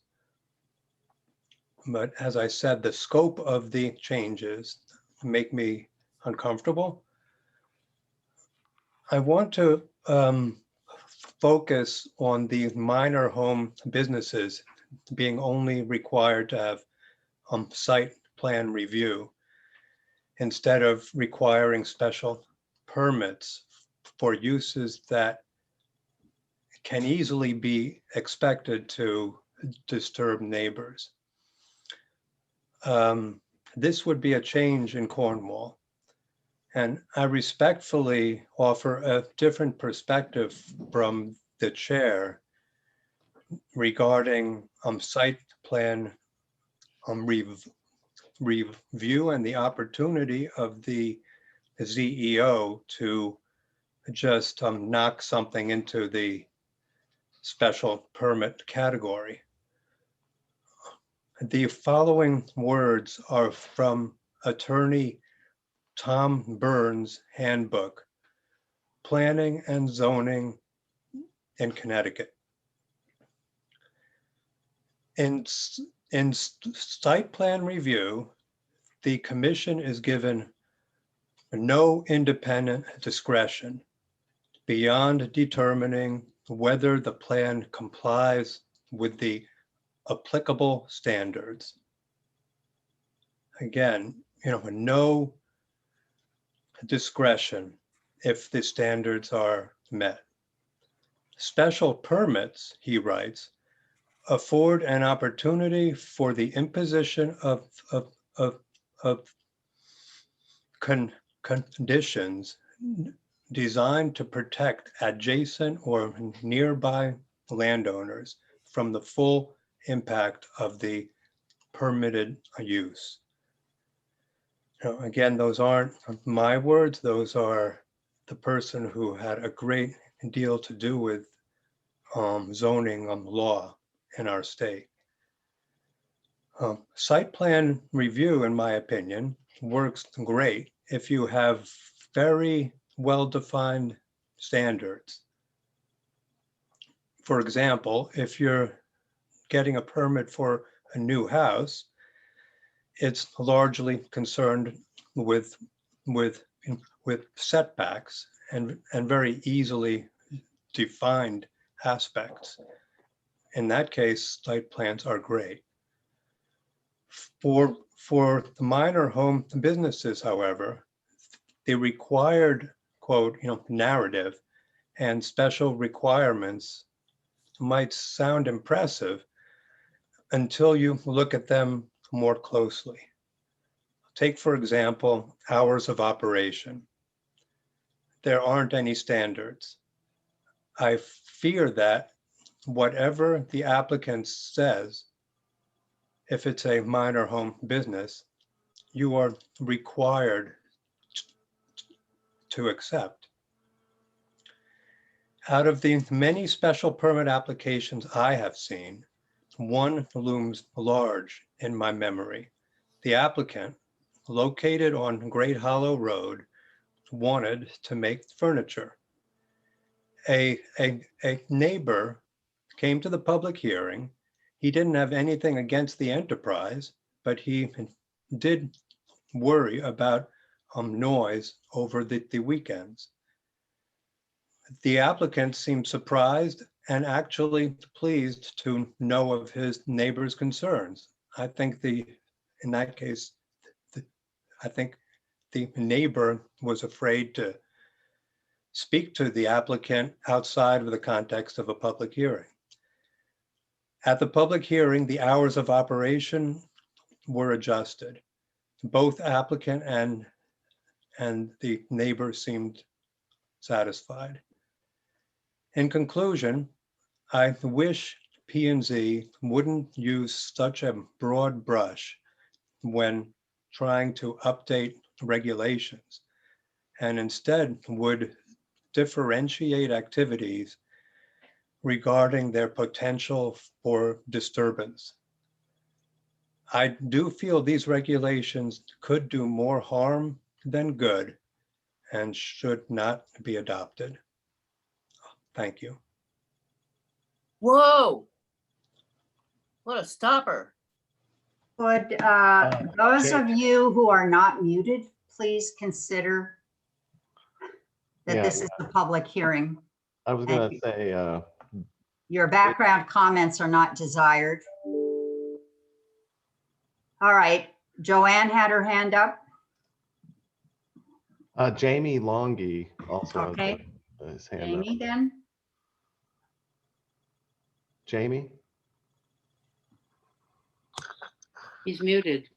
But as I said, the scope of the changes make me uncomfortable. I want to focus on the minor home businesses being only required to have site plan review instead of requiring special permits for uses that can easily be expected to disturb neighbors. This would be a change in Cornwall, and I respectfully offer a different perspective from the chair regarding site plan review and the opportunity of the ZEO to just knock something into the special permit category. The following words are from Attorney Tom Burns' handbook, Planning and Zoning in Connecticut. In site plan review, the commission is given no independent discretion beyond determining whether the plan complies with the applicable standards. Again, no discretion if the standards are met. Special permits, he writes, afford an opportunity for the imposition of conditions designed to protect adjacent or nearby landowners from the full impact of the permitted use. Again, those aren't my words. Those are the person who had a great deal to do with zoning law in our state. Site plan review, in my opinion, works great if you have very well-defined standards. For example, if you're getting a permit for a new house, it's largely concerned with setbacks and very easily defined aspects. In that case, site plans are great. For the minor home businesses, however, the required, quote, narrative and special requirements might sound impressive until you look at them more closely. I'll Take, for example, hours of operation. There aren't any standards. I fear that whatever the applicant says, if it's a minor home business, you are required to accept. Out of the many special permit applications I have seen, one looms large in my memory. The applicant, located on Great Hollow Road, wanted to make furniture. A neighbor came to the public hearing. He didn't have anything against the enterprise, but he did worry about noise over the weekends. The applicant seemed surprised and actually pleased to know of his neighbor's concerns. I think in that case, I think the neighbor was afraid to speak to the applicant outside of the context of a public hearing. At the public hearing, the hours of operation were adjusted. Both applicant and the neighbor seemed satisfied. In conclusion, I wish P&Z wouldn't use such a broad brush when trying to update regulations, and instead would differentiate activities regarding their potential for disturbance. I do feel these regulations could do more harm than good and should not be adopted. Thank you. Whoa. What a stopper. Would those of you who are not muted, please consider that Yeah, this is a public hearing. I was Thank gonna you. say, Your background comments are not desired. All right, Joanne had her hand up. Jamie Longy also has Okay, his hand up. Amy then. Jamie? He's muted.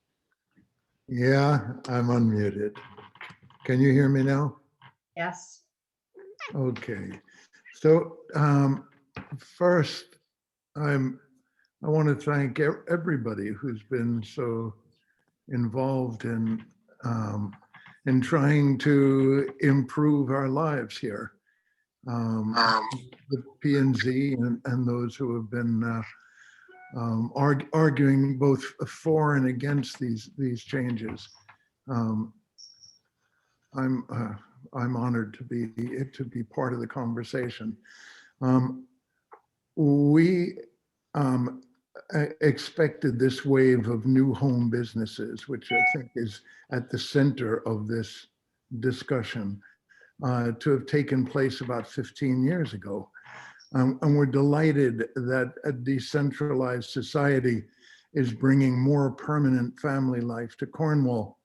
Yeah, I'm unmuted. Can you hear me now? Yes. Okay. So first, I want to thank everybody who's been so involved in trying to improve our lives here. The P&Z and those who have been arguing both for and against these changes. I'm honored to be part of the conversation. We expected this wave of new home businesses, which I think is at the center of this discussion, to have taken place about 15 years ago. And we're delighted that a decentralized society is bringing more permanent family life to Cornwall.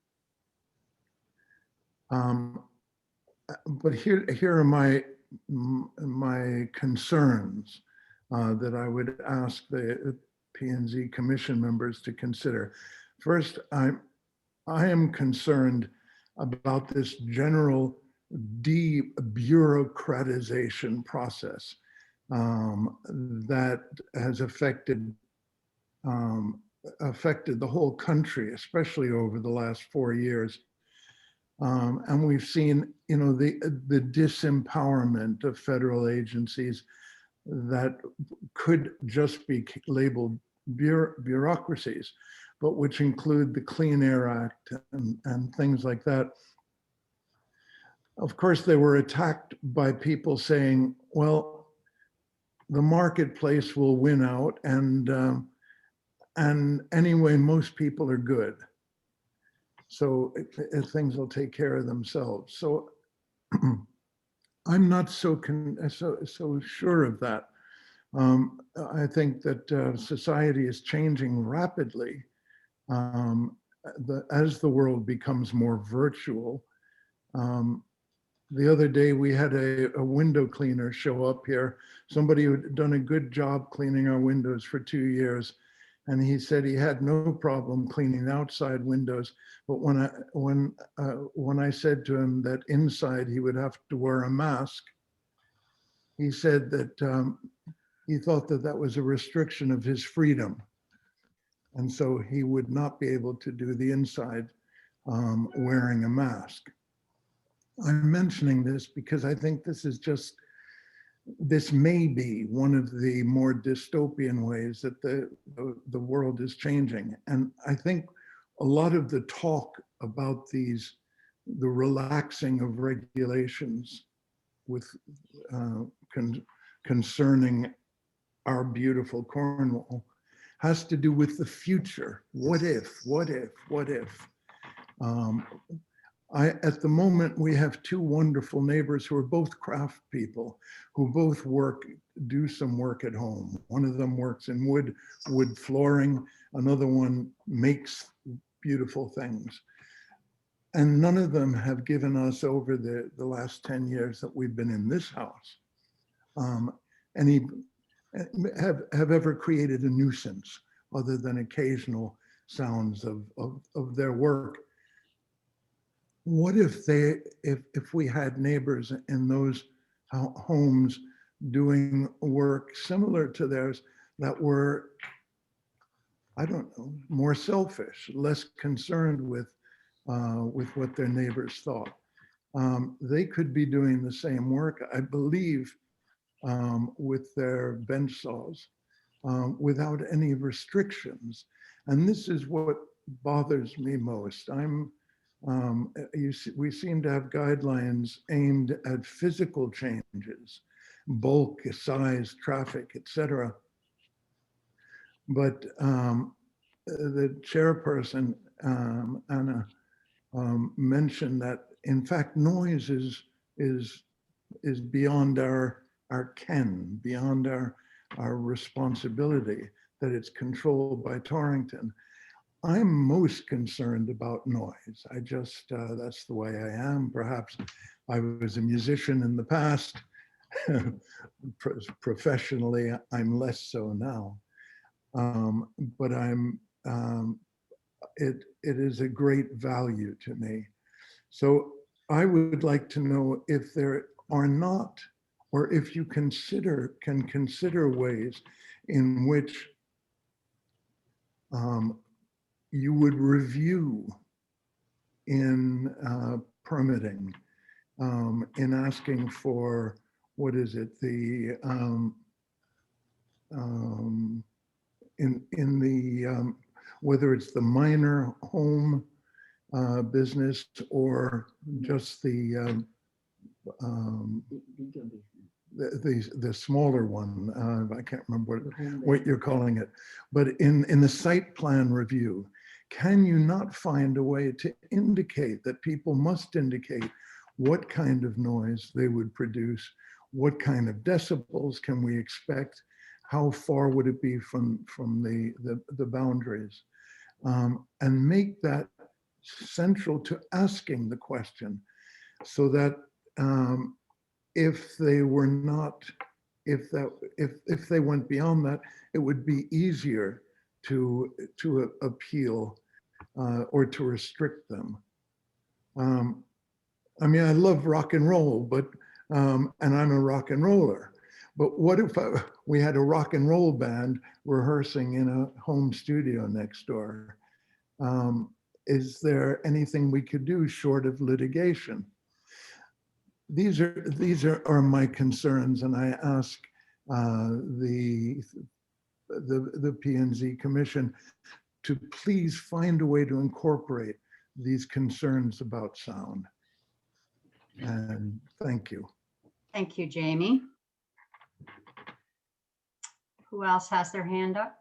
But here are my concerns that I would ask the P&Z Commission members to consider. First, I am concerned about this general de-bureaucratization process that has affected the whole country, especially over the last 4 years. And we've seen, the disempowerment of federal agencies that could just be labeled bureaucracies, but which include the Clean Air Act and things like that. Of course, they were attacked by people saying, well, the marketplace will win out, and anyway, most people are good. So things will take care of themselves. So I'm not so sure of that. I think that society is changing rapidly as the world becomes more virtual. The other day we had a window cleaner show up here, somebody who had done a good job cleaning our windows for 2 years. And he said he had no problem cleaning the outside windows, but when I said to him that inside he would have to wear a mask, he said that he thought that that was a restriction of his freedom. And so he would not be able to do the inside wearing a mask. I'm mentioning this because I think this may be one of the more dystopian ways that the world is changing. And I think a lot of the talk about the relaxing of regulations with concerning our beautiful Cornwall has to do with the future. What if? At the moment, we have two wonderful neighbors who are both craft people, who both do some work at home. One of them works in wood flooring. Another one makes beautiful things. And none of them have given us over the last 10 years that we've been in this house, have ever created a nuisance other than occasional sounds of their work. What if we had neighbors in those homes doing work similar to theirs that were, I don't know, more selfish, less concerned with what their neighbors thought? They could be doing the same work, I believe, with their bench saws without any restrictions. And this is what bothers me most. We seem to have guidelines aimed at physical changes, bulk, size, traffic, etc. But the chairperson, Anna, mentioned that in fact noise is beyond our ken, beyond our responsibility, that it's controlled by Torrington. I'm most concerned about noise. That's the way I am. Perhaps I was a musician in the past. Professionally, I'm less so now. But it is a great value to me. So I would like to know if there are not, or if you can consider ways in which you would review in permitting, in asking for, what is it, whether it's the minor home business or just the smaller one. I can't remember what you're calling it, but in the site plan review, can you not find a way to indicate that people must indicate what kind of noise they would produce, what kind of decibels can we expect, how far would it be from the boundaries, and make that central to asking the question, so that if they went beyond that, it would be easier to appeal or to restrict them. I mean, I love rock and roll, but and I'm a rock and roller. But what if we had a rock and roll band rehearsing in a home studio next door? Is there anything we could do short of litigation? These are my concerns, and I ask the P&Z Commission to please find a way to incorporate these concerns about sound. And thank you. Thank you, Jamie. Who else has their hand up?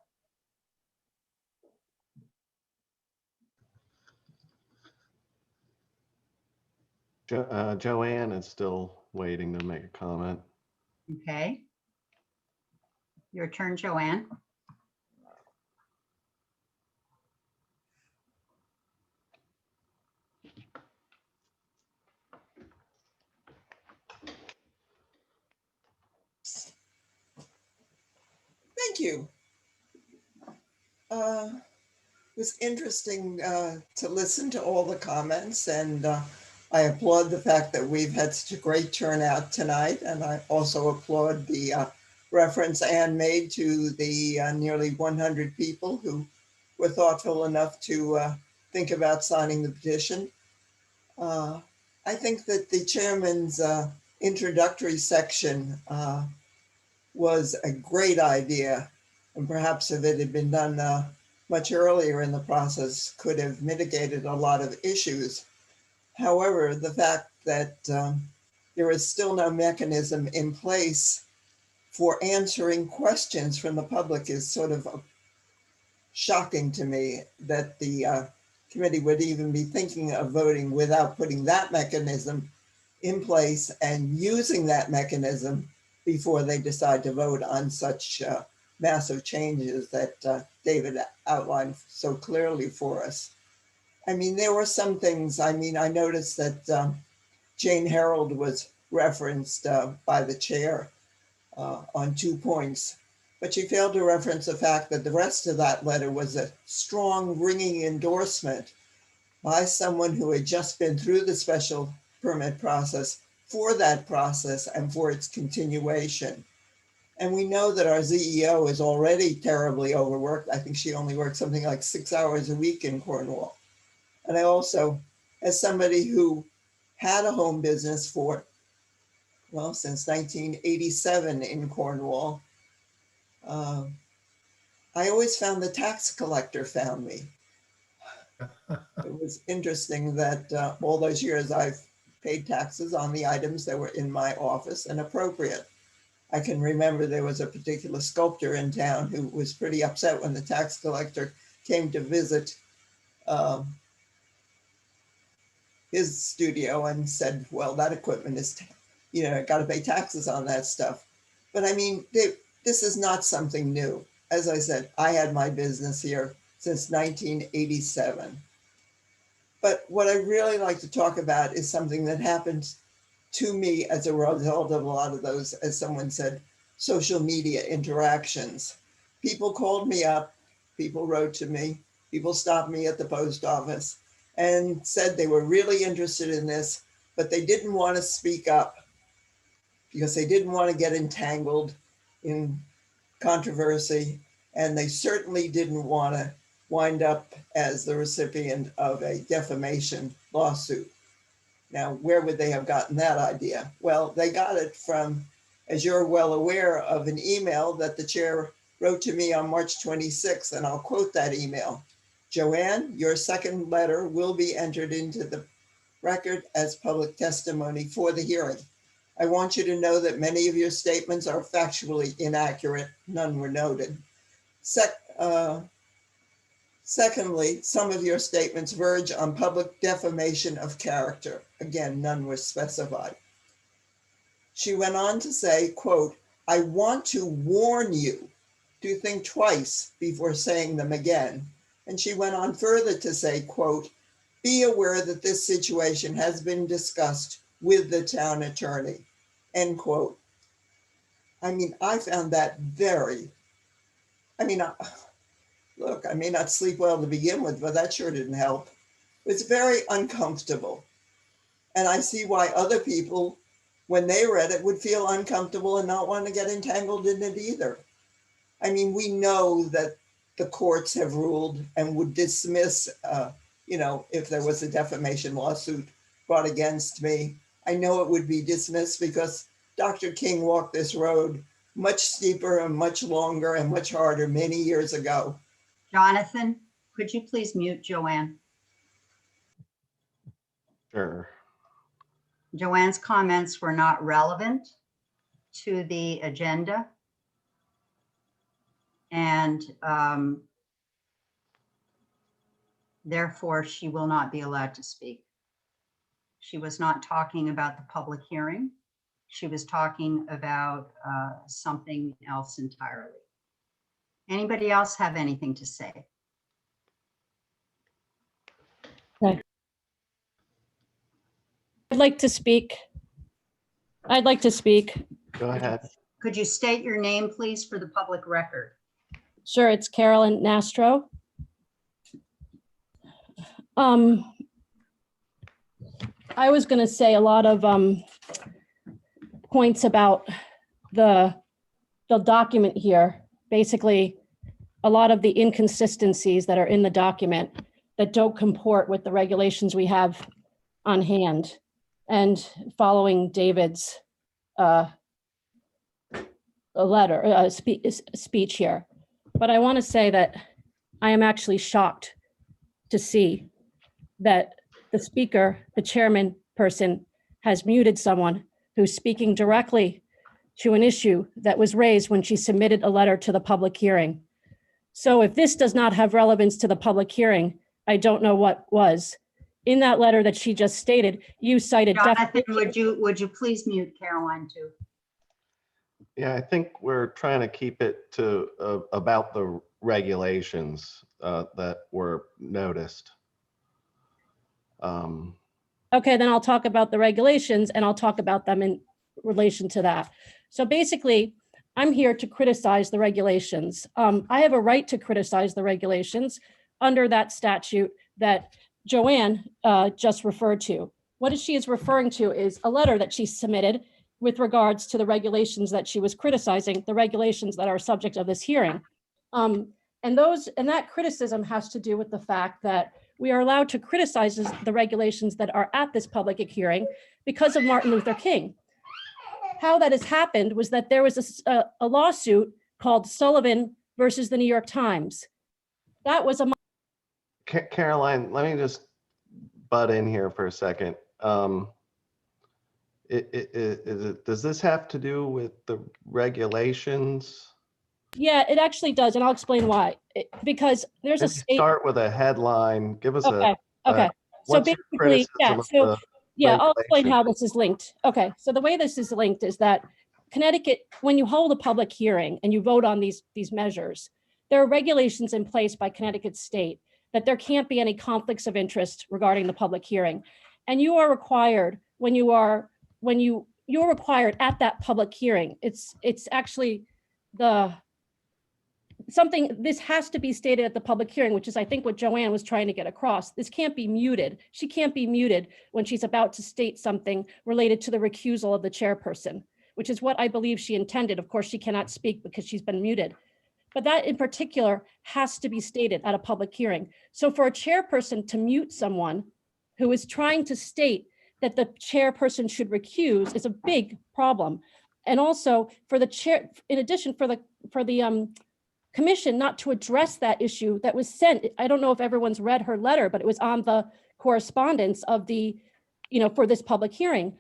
Joanne is still waiting to make a comment. Okay. Your turn, Joanne. Thank you. was interesting to listen to all the comments, and I applaud the fact that we've had such a great turnout tonight. And I also applaud the reference Anne made to the nearly 100 people who were thoughtful enough to think about signing the petition. I think that the chairman's introductory section was a great idea, and perhaps if it had been done much earlier in the process, could have mitigated a lot of issues. However, the fact that there is still no mechanism in place for answering questions from the public is sort of shocking to me, that the committee would even be thinking of voting without putting that mechanism in place and using that mechanism before they decide to vote on such massive changes that David outlined so clearly for us. I mean, there were some things, I mean, I noticed that Jane Harold was referenced by the chair on 2 points, but she failed to reference the fact that the rest of that letter was a strong, ringing endorsement by someone who had just been through the special permit process for that process and for its continuation. And we know that our CEO is already terribly overworked. I think she only works something like 6 hours a week in Cornwall. And I also, as somebody who had a home business for, well, since 1987 in Cornwall, I always found the tax collector found me. It was interesting that all those years I've paid taxes on the items that were in my office and appropriate. I can remember there was a particular sculptor in town who was pretty upset when the tax collector came to visit his studio and said, well, that equipment is, you know, got to pay taxes on that stuff. But I mean, this is not something new. As I said, I had my business here since 1987. But what I really like to talk about is something that happened to me as a result of a lot of those, as someone said, social media interactions. People called me up, people wrote to me, people stopped me at the post office and said they were really interested in this, but they didn't want to speak up because they didn't want to get entangled in controversy. And they certainly didn't want to wind up as the recipient of a defamation lawsuit. Now, where would they have gotten that idea? Well, they got it from, as you're well aware, of an email that the chair wrote to me on March 26th, and I'll quote that email. Joanne, your second letter will be entered into the record as public testimony for the hearing. I want you to know that many of your statements are factually inaccurate. None were noted. Secondly, some of your statements verge on public defamation of character. Again, none were specified. She went on to say, quote, I want to warn you to think twice before saying them again. And she went on further to say, quote, be aware that this situation has been discussed with the town attorney, end quote. I mean, I found that very, look, I may not sleep well to begin with, but that sure didn't help. It's very uncomfortable. And I see why other people, when they read it, would feel uncomfortable and not want to get entangled in it either. I mean, we know that the courts have ruled and would dismiss, if there was a defamation lawsuit brought against me. I know it would be dismissed because Dr. King walked this road much steeper and much longer and much harder many years ago. Jonathan, could you please mute Joanne? Sure. Joanne's comments were not relevant to the agenda. And therefore, she will not be allowed to speak. She was not talking about the public hearing. She was talking about something else entirely. Anybody else have anything to say? I'd like to speak. I'd like to speak. Go ahead. Could you state your name, please, for the public record? Sure, it's Carolyn Nastro. I was going to say a lot of points about the document here. Basically, a lot of the inconsistencies that are in the document that don't comport with the regulations we have on hand. And following David's speech here. But I want to say that I am actually shocked to see that the speaker, the chairman person, has muted someone who's speaking directly to an issue that was raised when she submitted a letter to the public hearing. So if this does not have relevance to the public hearing, I don't know what was. In that letter that she just stated, you cited. Jonathan, would you please mute Caroline too? Yeah, I think we're trying to keep it to about the regulations that were noticed. Okay, then I'll talk about the regulations and I'll talk about them in relation to that. So basically, I'm here to criticize the regulations. I have a right to criticize the regulations under that statute that Joanne just referred to. What she is referring to is a letter that she submitted with regards to the regulations that she was criticizing, the regulations that are subject of this hearing. And that criticism has to do with the fact that we are allowed to criticize the regulations that are at this public hearing because of Martin Luther King. How that has happened was that there was a lawsuit called Sullivan versus the New York Times. That was a— Caroline, let me just butt in here for a second. Does this have to do with the regulations? Yeah, it actually does, and I'll explain why. Because there's a state— Start with a headline. Give us okay. So basically, I'll explain how this is linked. Okay, so the way this is linked is that Connecticut, when you hold a public hearing and you vote on these measures, there are regulations in place by Connecticut state that there can't be any conflicts of interest regarding the public hearing. And you are required you're required at that public hearing. It's actually this has to be stated at the public hearing, which is I think what Joanne was trying to get across. This can't be muted. She can't be muted when she's about to state something related to the recusal of the chairperson, which is what I believe she intended. Of course, she cannot speak because she's been muted. But that in particular has to be stated at a public hearing. So for a chairperson to mute someone who is trying to state that the chairperson should recuse is a big problem. And also for the chair, in addition, for the commission not to address that issue that was sent. I don't know if everyone's read her letter, but it was on the correspondence of for this public hearing.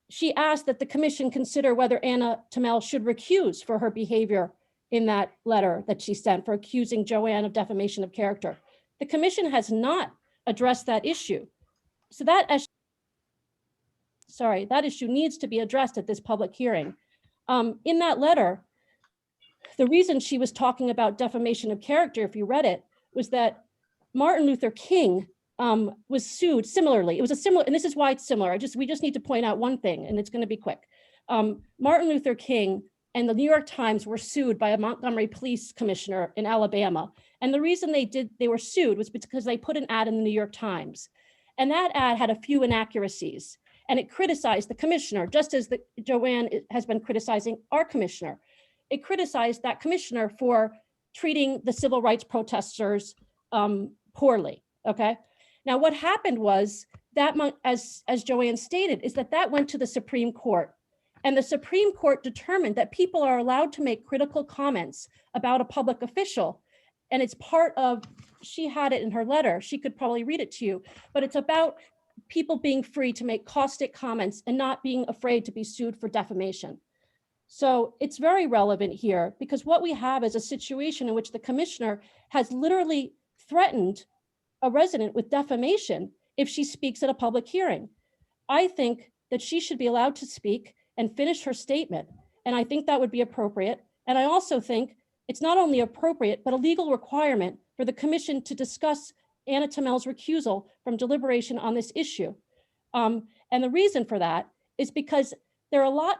She asked that the commission consider whether Anna Tamel should recuse for her behavior in that letter that she sent for accusing Joanne of defamation of character. The commission has not addressed that issue. So that issue needs to be addressed at this public hearing. In that letter, the reason she was talking about defamation of character, if you read it, was that Martin Luther King was sued similarly. It was and this is why it's similar. We just need to point out one thing, and it's going to be quick. Martin Luther King and the New York Times were sued by a Montgomery police commissioner in Alabama. And the reason they were sued was because they put an ad in the New York Times. And that ad had a few inaccuracies. And it criticized the commissioner, just as Joanne has been criticizing our commissioner. It criticized that commissioner for treating the civil rights protesters poorly, okay? Now, what happened was that, as Joanne stated, is that went to the Supreme Court. And the Supreme Court determined that people are allowed to make critical comments about a public official. And it's part of, she had it in her letter, she could probably read it to you, but it's about people being free to make caustic comments and not being afraid to be sued for defamation. So it's very relevant here because what we have is a situation in which the commissioner has literally threatened a resident with defamation if she speaks at a public hearing. I think that she should be allowed to speak and finish her statement. And I think that would be appropriate. And I also think it's not only appropriate, but a legal requirement for the commission to discuss Anna Tamel's recusal from deliberation on this issue. And the reason for that is because there are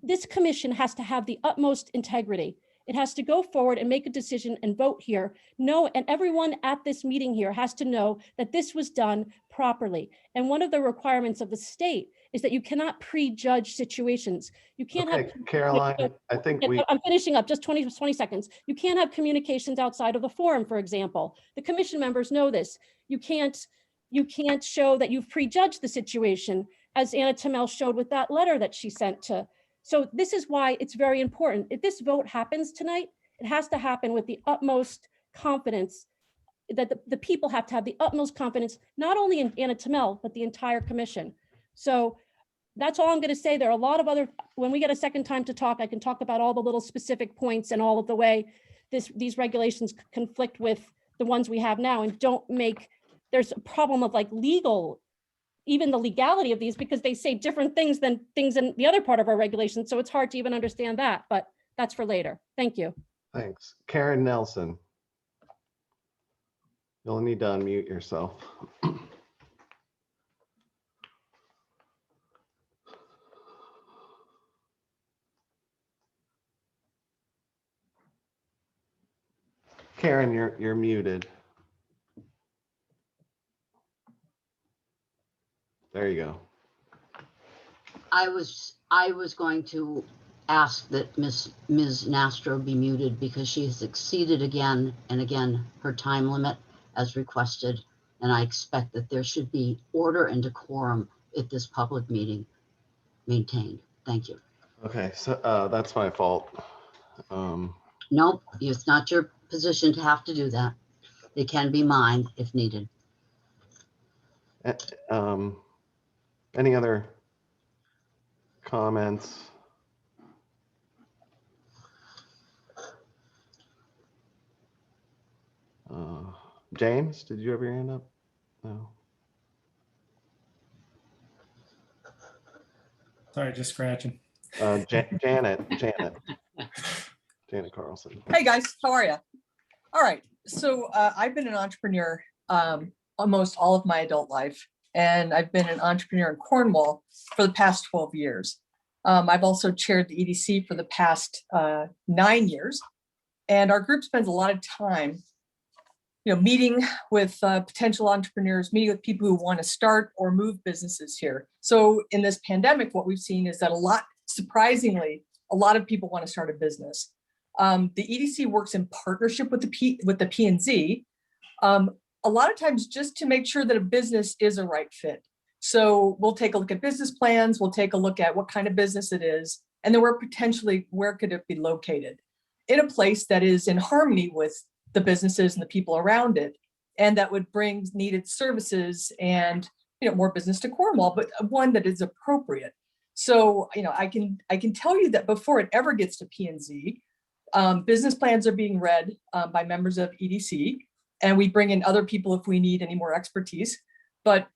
this commission has to have the utmost integrity. It has to go forward and make a decision and vote here. No, and everyone at this meeting here has to know that this was done properly. And one of the requirements of the state is that you cannot prejudge situations. You can't Okay, have. Caroline, I think we, I'm finishing up, just 20 seconds. You can't have communications outside of the forum, for example. The commission members know this. You can't show that you've prejudged the situation, as Anna Tamel showed with that letter that she sent to. So this is why it's very important. If this vote happens tonight, it has to happen with the utmost confidence, that the people have to have the utmost confidence, not only in Anna Tamel, but the entire commission. So that's all I'm going to say. There are a lot of other, when we get a second time to talk, I can talk about all the little specific points and all of the way these regulations conflict with the ones we have now, and don't make, there's a problem of like legal, even the legality of these, because they say different things than things in the other part of our regulations. So it's hard to even understand that, but that's for later. Thank you. thanks. Karen Nelson. You'll need to unmute yourself. Karen, you're muted. There you go. I was going to ask that Ms. Nastro be muted because she has exceeded again and again her time limit as requested. And I expect that there should be order and decorum at this public meeting maintained. Thank you. Okay, so that's my fault. Nope, it's not your position to have to do that. It can be mine if needed. Any other comments? James, did you have your hand up? No. Sorry, just scratching. Janet Carlson. Hey guys, how are you? All right, so I've been an entrepreneur almost all of my adult life, and I've been an entrepreneur in Cornwall for the past 12 years. I've also chaired the EDC for the past 9 years, and our group spends a lot of time, meeting with potential entrepreneurs, meeting with people who want to start or move businesses here. So in this pandemic, what we've seen is that surprisingly, a lot of people want to start a business. The EDC works in partnership with the P&Z, a lot of times just to make sure that a business is a right fit. So we'll take a look at business plans, we'll take a look at what kind of business it is, and then where could it be located? In a place that is in harmony with the businesses and the people around it, and that would bring needed services and more business to Cornwall, but one that is appropriate. So I can tell you that before it ever gets to P&Z, business plans are being read by members of EDC, and we bring in other people if we need any more expertise. But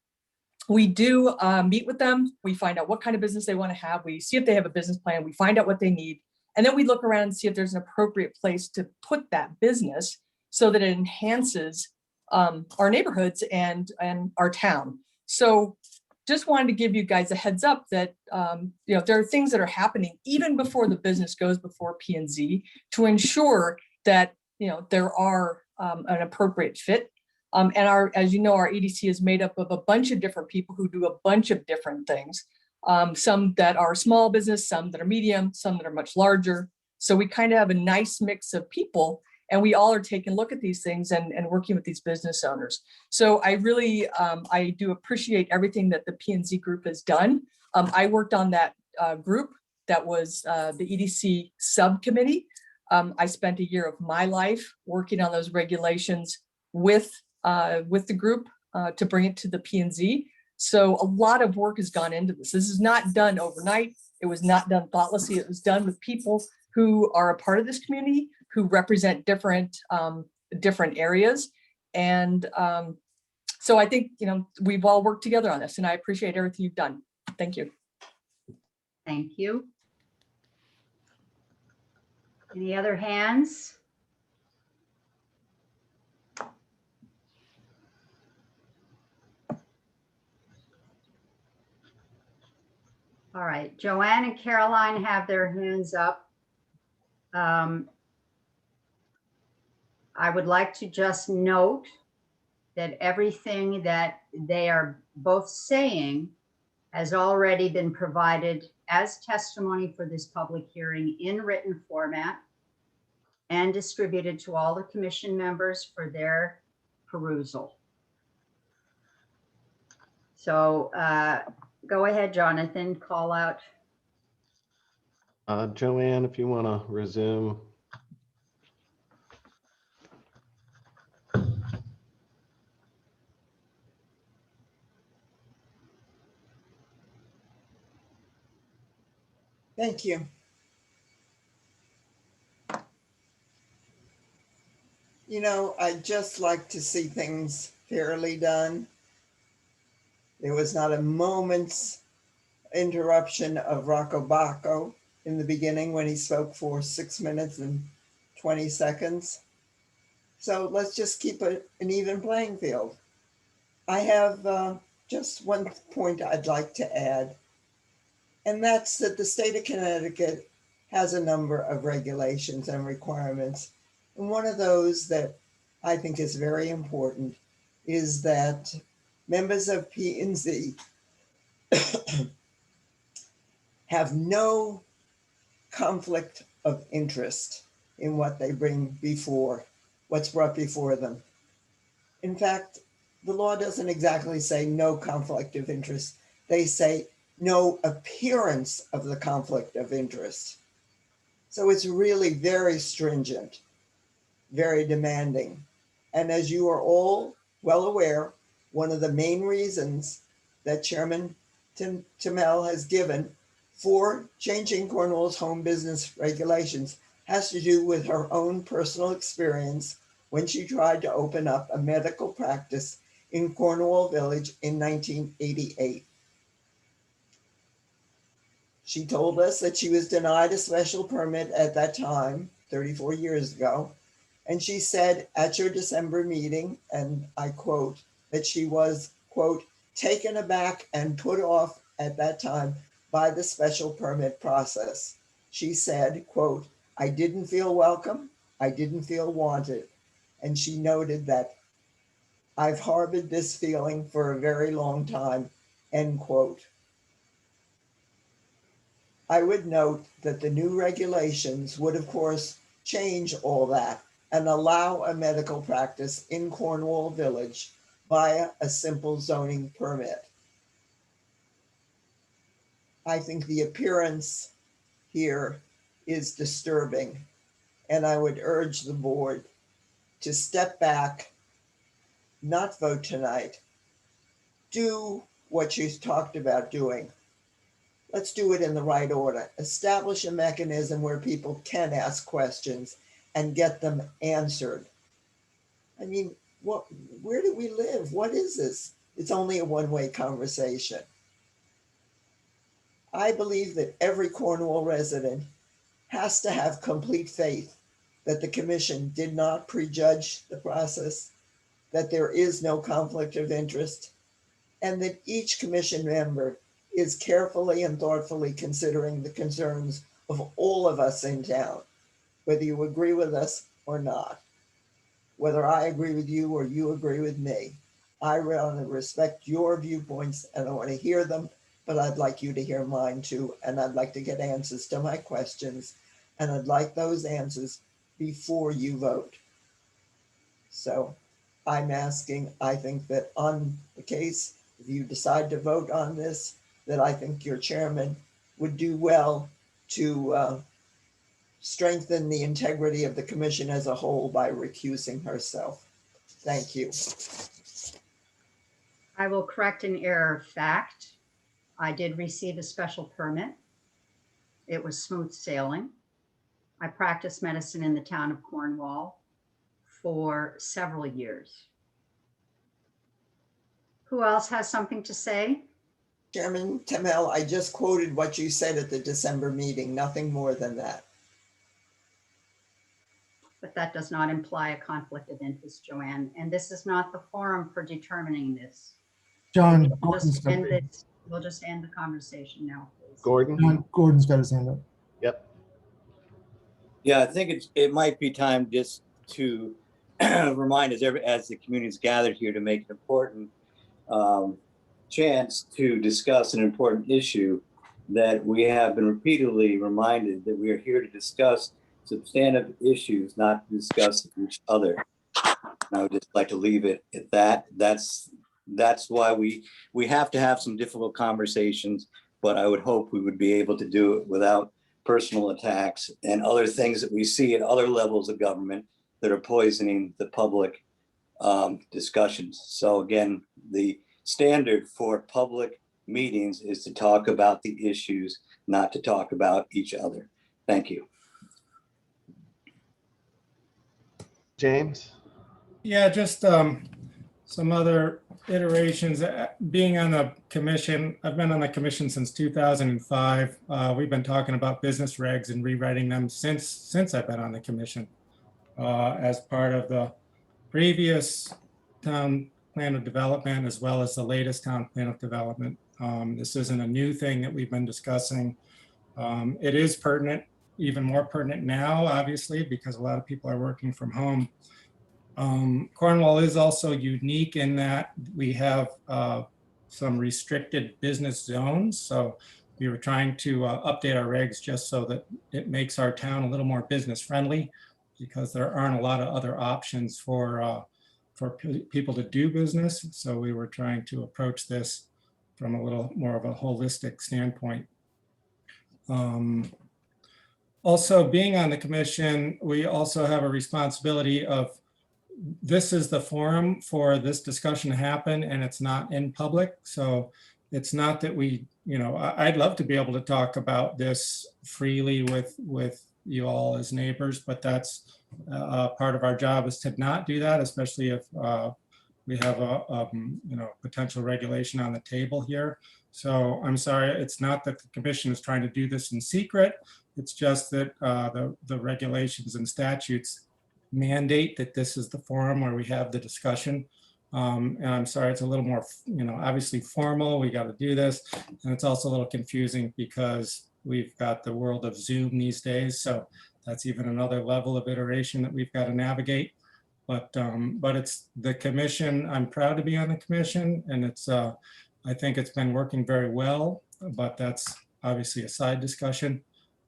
we do meet with them. We find out what kind of business they want to have. We see if they have a business plan. We find out what they need. And then we look around and see if there's an appropriate place to put that business so that it enhances our neighborhoods and our town. So just wanted to give you guys a heads up that there are things that are happening even before the business goes before P&Z to ensure that there are an appropriate fit. And as you know, our EDC is made up of a bunch of different people who do a bunch of different things. Some that are small business, some that are medium, some that are much larger. So we kind of have a nice mix of people, and we all are taking a look at these things and working with these business owners. So I really, I do appreciate everything that the P&Z group has done. I worked on that group that was the EDC subcommittee. I spent a year of my life working on those regulations with the group to bring it to the P&Z. So a lot of work has gone into this. This is not done overnight. It was not done thoughtlessly. It was done with people who are a part of this community, who represent different areas. And so I think, we've all worked together on this, and I appreciate everything you've done. Thank you. Thank you. Any other hands? All right, Joanne and Caroline have their hands up. I would like to just note that everything that they are both saying has already been provided as testimony for this public hearing in written format and distributed to all the commission members for their perusal. So go ahead, Jonathan, call out. Joanne, if you want to resume. Thank you. You know, I'd just like to see things fairly done. There was not a moment's interruption of Rocco Bacco in the beginning when he spoke for 6 minutes and 20 seconds. So let's just keep an even playing field. I have just one point I'd like to add, and that's that the state of Connecticut has a number of regulations and requirements. And one of those that I think is very important is that members of P&Z have no conflict of interest in what they bring before, what's brought before them. In fact, the law doesn't exactly say no conflict of interest. They say no appearance of the conflict of interest. So it's really very stringent, very demanding. And as you are all well aware, one of the main reasons that Chairman Tamel has given for changing Cornwall's home business regulations has to do with her own personal experience when she tried to open up a medical practice in Cornwall Village in 1988. She told us that she was denied a special permit at that time, 34 years ago. And she said at your December meeting, and I quote, that she was, quote, taken aback and put off at that time by the special permit process. She said, quote, I didn't feel welcome. I didn't feel wanted. And she noted that I've harbored this feeling for a very long time, end quote. I would note that the new regulations would, of course, change all that and allow a medical practice in Cornwall Village via a simple zoning permit. I think the appearance here is disturbing, and I would urge the board to step back, not vote tonight, do what you talked about doing. Let's do it in the right order. Establish a mechanism where people can ask questions and get them answered. I mean, where do we live? What is this? It's only a one-way conversation. I believe that every Cornwall resident has to have complete faith that the commission did not prejudge the process, that there is no conflict of interest, and that each commission member is carefully and thoughtfully considering the concerns of all of us in town, whether you agree with us or not, whether I agree with you or you agree with me. I want to respect your viewpoints and I want to hear them, but I'd like you to hear mine too. And I'd like to get answers to my questions, and I'd like those answers before you vote. So I'm asking, I think that on the case, if you decide to vote on this, that I think your chairman would do well to strengthen the integrity of the commission as a whole by recusing herself. Thank you. I will correct an error of fact. I did receive a special permit. It was smooth sailing. I practiced medicine in the town of Cornwall for several years. Who else has something to say? Chairman Tamel, I just quoted what you said at the December meeting, nothing more than that. But that does not imply a conflict of interest, Joanne, and this is not the forum for determining this. John, We'll Gordon's just got end it. this. We'll just end the conversation now, please. Gordon? John, Gordon's got his hand up. Yep. Yeah, I think it might be time just to remind us as the community's gathered here to make an important chance to discuss an important issue, that we have been repeatedly reminded that we are here to discuss substantive issues, not to discuss each other. And I would just like to leave it at that. That's why we have to have some difficult conversations, but I would hope we would be able to do it without personal attacks and other things that we see at other levels of government that are poisoning the public discussions. So again, the standard for public meetings is to talk about the issues, not to talk about each other. Thank you. James? Yeah, just some other iterations. Being on the commission, I've been on the commission since 2005. We've been talking about business regs and rewriting them since I've been on the commission as part of the previous town plan of development as well as the latest town plan of development. This isn't a new thing that we've been discussing. It is pertinent, even more pertinent now, obviously, because a lot of people are working from home. Cornwall is also unique in that we have some restricted business zones. So we were trying to update our regs just so that it makes our town a little more business friendly, because there aren't a lot of other options for people to do business. So we were trying to approach this from a little more of a holistic standpoint. Also, being on the commission, we also have a responsibility of, this is the forum for this discussion to happen, and it's not in public. So it's not that we, I'd love to be able to talk about this freely with you all as neighbors, but that's part of our job is to not do that, especially if we have a potential regulation on the table here. So I'm sorry, it's not that the commission is trying to do this in secret. It's just that the regulations and statutes mandate that this is the forum where we have the discussion. And I'm sorry, it's a little more, obviously formal. We got to do this. And it's also a little confusing because we've got the world of Zoom these days. So that's even another level of iteration that we've got to navigate. But it's the commission. I'm proud to be on the commission, and it's I think it's been working very well, but that's obviously a side discussion.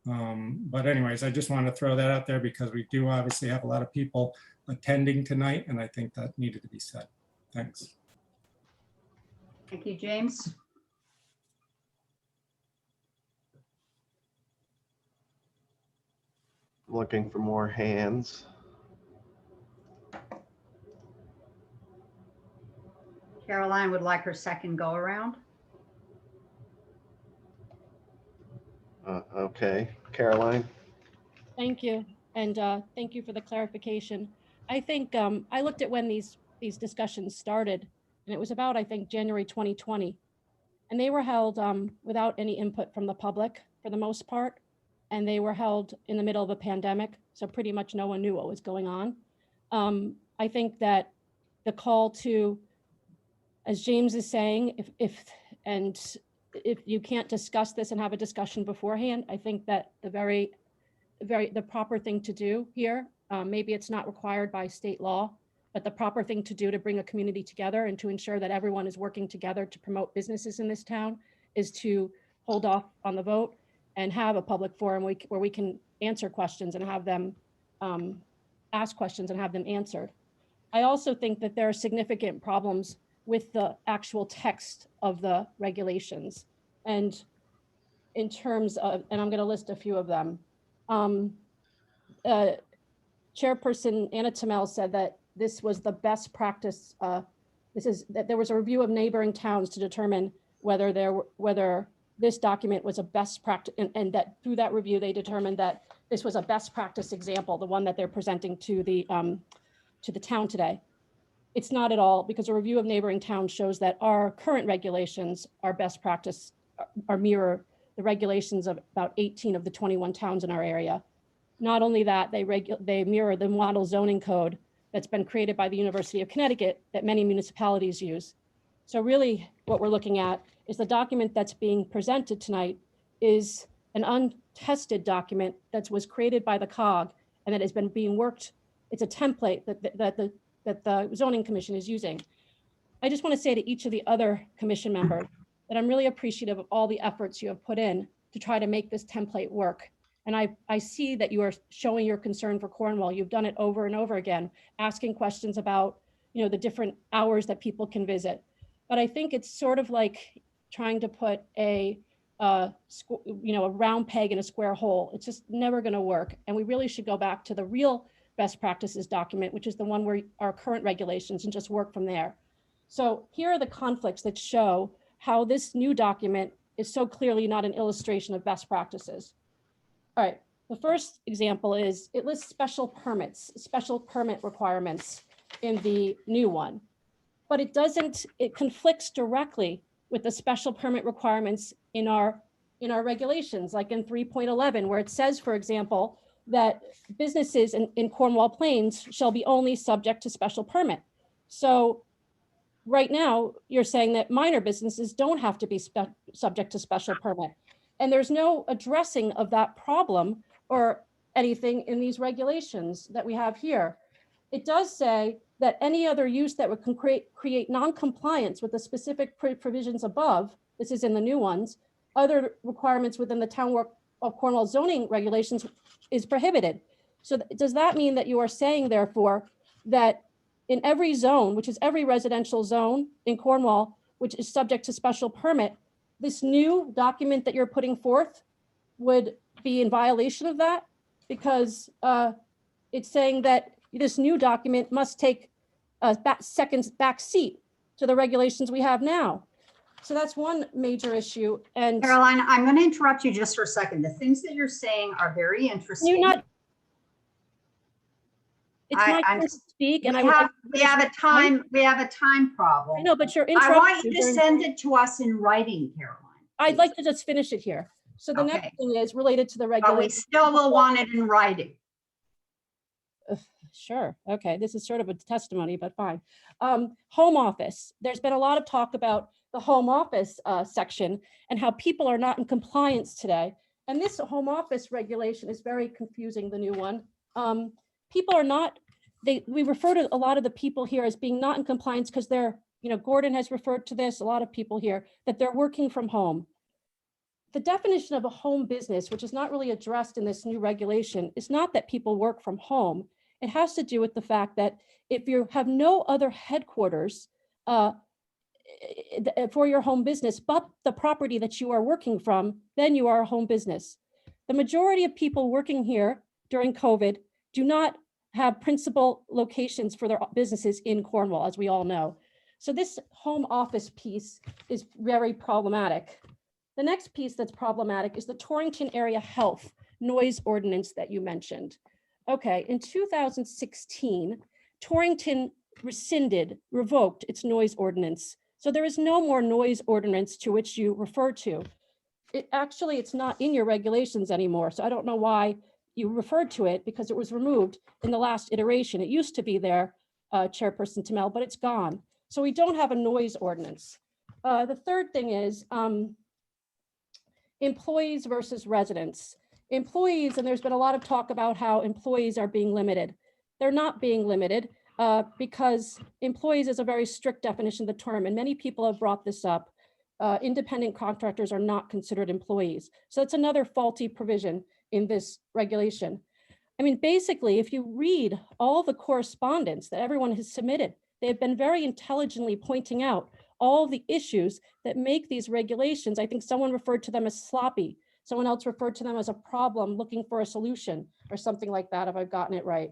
But anyways, I just want to throw that out there because we do obviously have a lot of people attending tonight, and I think that needed to be said. Thanks. Thank you, James. Looking for more hands. Caroline would like her second go around. Okay, Caroline. Thank you. And thank you for the clarification. I think I looked at when these discussions started, and it was about, I think, January 2020. And they were held without any input from the public for the most part. And they were held in the middle of a pandemic. So pretty much no one knew what was going on. I think that the call to, as James is saying, if you can't discuss this and have a discussion beforehand, I think that the proper thing to do here, maybe it's not required by state law, but the proper thing to do to bring a community together and to ensure that everyone is working together to promote businesses in this town is to hold off on the vote and have a public forum where we can answer questions and have them ask questions and have them answered. I also think that there are significant problems with the actual text of the regulations. And in terms of, and I'm going to list a few of them. Chairperson Anna Tamel said that this was the best practice. That there was a review of neighboring towns to determine whether this document was a best practice, and that through that review, they determined that this was a best practice example, the one that they're presenting to the town today. It's not at all, because a review of neighboring towns shows that our current regulations are best practice, are mirror the regulations of about 18 of the 21 towns in our area. Not only that, they mirror the model zoning code that's been created by the University of Connecticut that many municipalities use. So really what we're looking at is the document that's being presented tonight is an untested document that was created by the COG and that has been being worked It's a template that the zoning commission is using. I just want to say to each of the other commission members that I'm really appreciative of all the efforts you have put in to try to make this template work. And I see that you are showing your concern for Cornwall. You've done it over and over again, asking questions about, the different hours that people can visit. But I think it's sort of like trying to put a round peg in a square hole. It's just never going to work. And we really should go back to the real best practices document, which is the one where our current regulations, and just work from there. So here are the conflicts that show how this new document is so clearly not an illustration of best practices. All right, the first example is it lists special permit requirements in the new one, but it conflicts directly with the special permit requirements in our regulations, like in 3.11, where it says, for example, that businesses in Cornwall Plains shall be only subject to special permit. So right now, you're saying that minor businesses don't have to be subject to special permit. And there's no addressing of that problem or anything in these regulations that we have here. It does say that any other use that would create non-compliance with the specific provisions above, this is in the new ones, other requirements within the Town of Cornwall zoning regulations is prohibited. So does that mean that you are saying, therefore, that in every zone, which is every residential zone in Cornwall, which is subject to special permit, this new document that you're putting forth would be in violation of that? Because it's saying that this new document must take a back seat to the regulations we have now. So that's one major issue. And Caroline, I'm going to interrupt you just for a second. The things that you're saying are very interesting. It's my turn to speak, and we have a time problem. I know, but you're I interrupting. want you to send it to us in writing, Caroline. I'd like to just finish it here. So the next thing is related to the But we regulation. still will want it in writing. Sure. Okay. This is sort of a testimony, but fine. Home office. There's been a lot of talk about the home office section and how people are not in compliance today. And this home office regulation is very confusing, the new one. People are not, we refer to a lot of the people here as being not in compliance because they're, Gordon has referred to this, a lot of people here, that they're working from home. The definition of a home business, which is not really addressed in this new regulation, is not that people work from home. It has to do with the fact that if you have no other headquarters for your home business, but the property that you are working from, then you are a home business. The majority of people working here during COVID do not have principal locations for their businesses in Cornwall, as we all know. So this home office piece is very problematic. The next piece that's problematic is the Torrington area health noise ordinance that you mentioned. Okay, in 2016, Torrington revoked its noise ordinance. So there is no more noise ordinance to which you refer to. It's not in your regulations anymore. So I don't know why you referred to it, because it was removed in the last iteration. It used to be there, Chairperson Tamel, but it's gone. So we don't have a noise ordinance. The third thing is employees versus residents. Employees, and there's been a lot of talk about how employees are being limited. They're not being limited because employees is a very strict definition of the term, and many people have brought this up. Independent contractors are not considered employees. So it's another faulty provision in this regulation. I mean, basically, if you read all the correspondence that everyone has submitted, they have been very intelligently pointing out all the issues that make these regulations. I think someone referred to them as sloppy. Someone else referred to them as a problem looking for a solution or something like that, if I've gotten it right.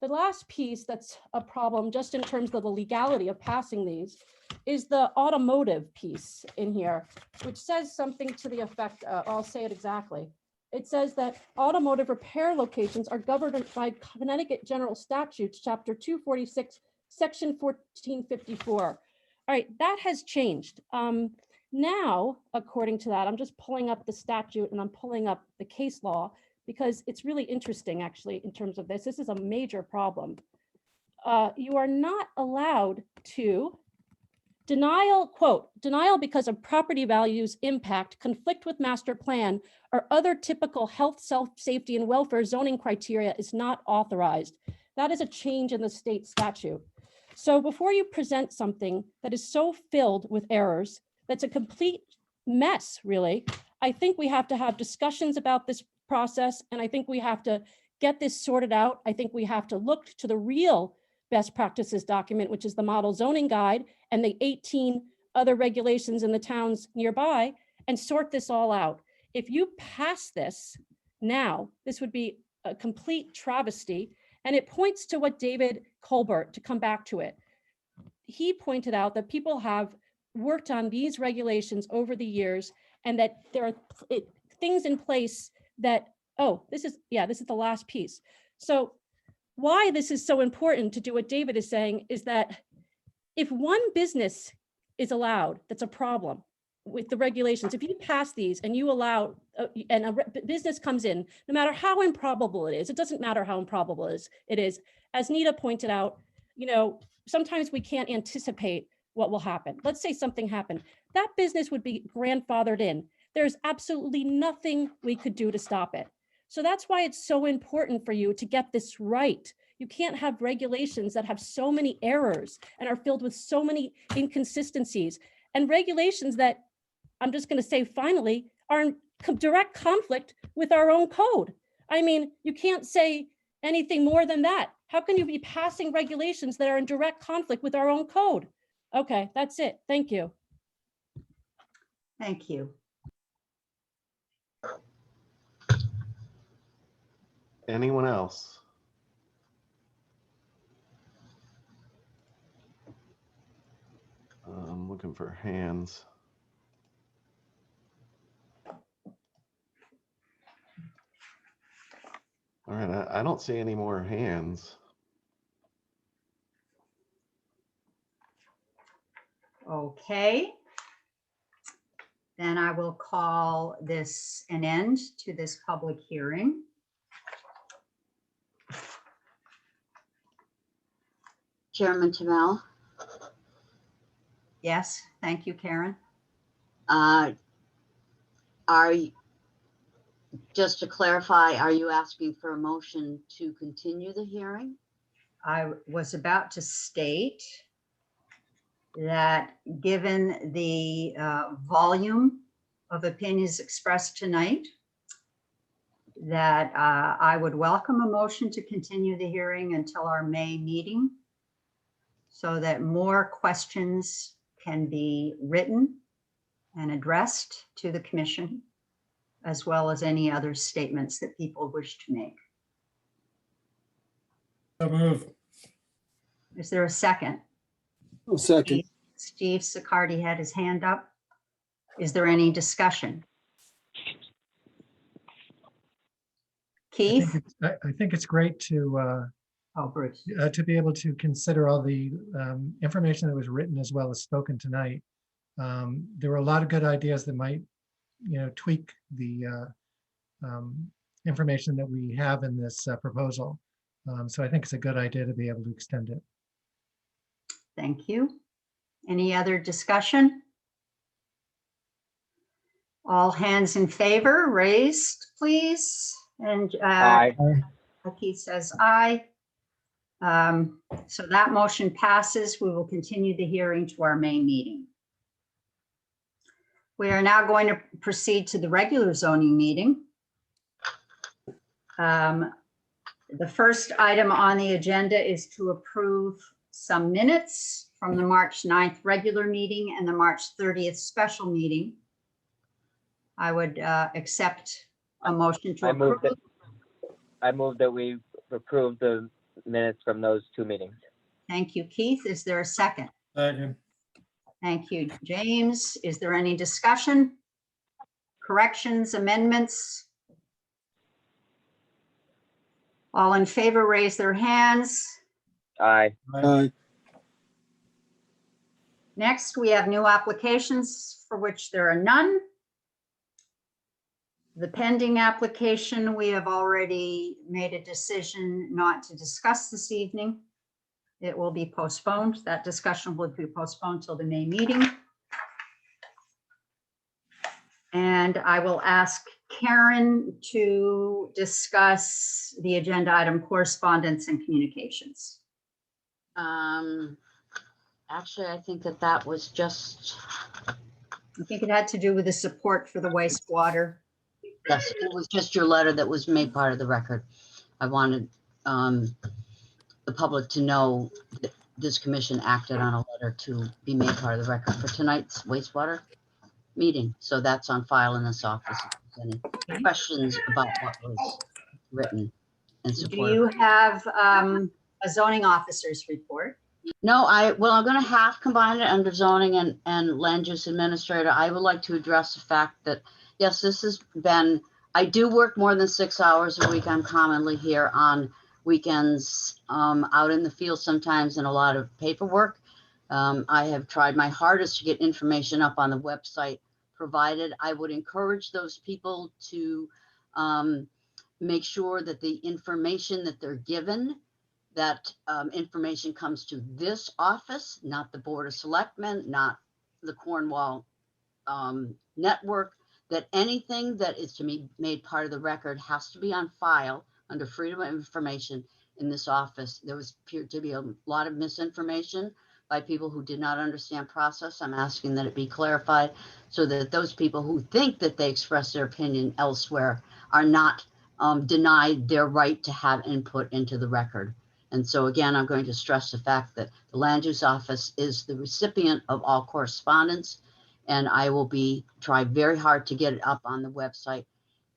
The last piece that's a problem, just in terms of the legality of passing these, is the automotive piece in here, which says something to the effect, I'll say it exactly. It says that automotive repair locations are governed by Connecticut General Statutes, Chapter 246, Section 1454. All right, that has changed. Now, according to that, I'm just pulling up the statute and I'm pulling up the case law because it's really interesting, actually, in terms of this. This is a major problem. You are not allowed to denial because of property values impact, conflict with master plan, or other typical health, safety, and welfare zoning criteria is not authorized. That is a change in the state statute. So before you present something that is so filled with errors, that's a complete mess, really, I think we have to have discussions about this process, and I think we have to get this sorted out. I think we have to look to the real best practices document, which is the model zoning guide and the 18 other regulations in the towns nearby, and sort this all out. If you pass this now, this would be a complete travesty. And it points to what David Colbert, to come back to it, he pointed out that people have worked on these regulations over the years, and that there are things in place that, oh, this is the last piece. So why this is so important to do what David is saying is that if one business is allowed, that's a problem with the regulations. If you pass these and you allow, and a business comes in, no matter how improbable it is, it doesn't matter how improbable it is. As Nita pointed out, sometimes we can't anticipate what will happen. Let's say something happened. That business would be grandfathered in. There's absolutely nothing we could do to stop it. So that's why it's so important for you to get this right. You can't have regulations that have so many errors and are filled with so many inconsistencies, and regulations that, I'm just going to say finally, are in direct conflict with our own code. I mean, you can't say anything more than that. How can you be passing regulations that are in direct conflict with our own code? Okay, that's it. Thank you. Thank you. Anyone else? I'm looking for hands. All right, I don't see any more hands. Okay. Then I will call this an end to this public hearing. Chairman Tamel, Yes, thank you, Karen. just to clarify, are you asking for a motion to continue the hearing? I was about to state that given the volume of opinions expressed tonight, that I would welcome a motion to continue the hearing until our May meeting, so that more questions can be written and addressed to the commission, as well as any other statements that people wish to make. So move. Is there a second? A second. Steve Sicardi had his hand up. Is there any discussion? Keith? I think it's great to Bruce. to be able to consider all the information that was written as well as spoken tonight. There were a lot of good ideas that might, tweak the information that we have in this proposal. So I think it's a good idea to be able to extend it. Thank you. Any other discussion? All hands in favor raised, please. And Aye. Keith says aye. So that motion passes. We will continue the hearing to our main meeting. We are now going to proceed to the regular zoning meeting. The first item on the agenda is to approve some minutes from the March 9th regular meeting and the March 30th special meeting. I would accept a motion to approve. I move that we approve the minutes from those two meetings. Thank you, Keith. Is there a second? Second. Thank you, James. Is there any discussion? Corrections, amendments? All in favor, raise their hands. Aye. Aye. Next, we have new applications for which there are none. The pending application, we have already made a decision not to discuss this evening. It will be postponed. That discussion will be postponed till the May meeting. And I will ask Karen to discuss the agenda item correspondence and communications. Actually, I think that was just, I think it had to do with the support for the wastewater. yes, it was just your letter that was made part of the record. I wanted the public to know that this commission acted on a letter to be made part of the record for tonight's wastewater meeting. So that's on file in this office. If there's any questions about what was written in Do support. you have a zoning officer's report? No, I'm going to half combine it under zoning and land use administrator. I would like to address the fact that, yes, this has been, I do work more than 6 hours a week. I'm commonly here on weekends, out in the field sometimes, and a lot of paperwork. I have tried my hardest to get information up on the website provided. I would encourage those people to make sure that the information that they're given, that information comes to this office, not the Board of Selectmen, not the Cornwall network, that anything that is to be made part of the record has to be on file under Freedom of Information in this office. There was appeared to be a lot of misinformation by people who did not understand process. I'm asking that it be clarified so that those people who think that they express their opinion elsewhere are not denied their right to have input into the record. And so again, I'm going to stress the fact that the Land Use Office is the recipient of all correspondence, and I will try very hard to get it up on the website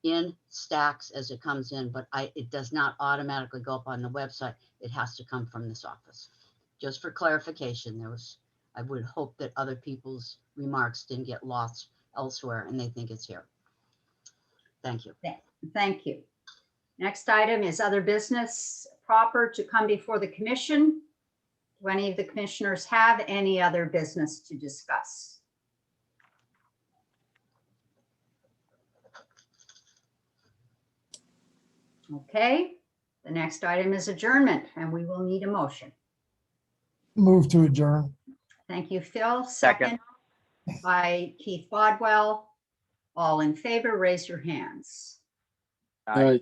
in stacks as it comes in, but it does not automatically go up on the website. It has to come from this office. Just for clarification, I would hope that other people's remarks didn't get lost elsewhere and they think it's here. Thank you. Thank you. Next item is other business proper to come before the commission. Do any of the commissioners have any other business to discuss? Okay, the next item is adjournment, and we will need a motion. Move to adjourn. Thank you, Phil. Second by Keith Bodwell. All in favor, raise your hands. Aye.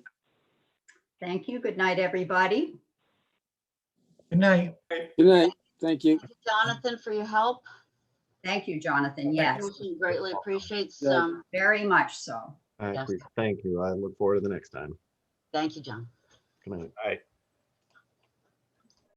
Thank you. Good night, everybody. Good night. Good night. Thank you. Thank you, Jonathan, for your help. Thank you, Jonathan. Yes, Commission greatly appreciates. very much so. I Yes. agree. Thank you. I look forward to the next time. Thank you, John. Good night. Aye.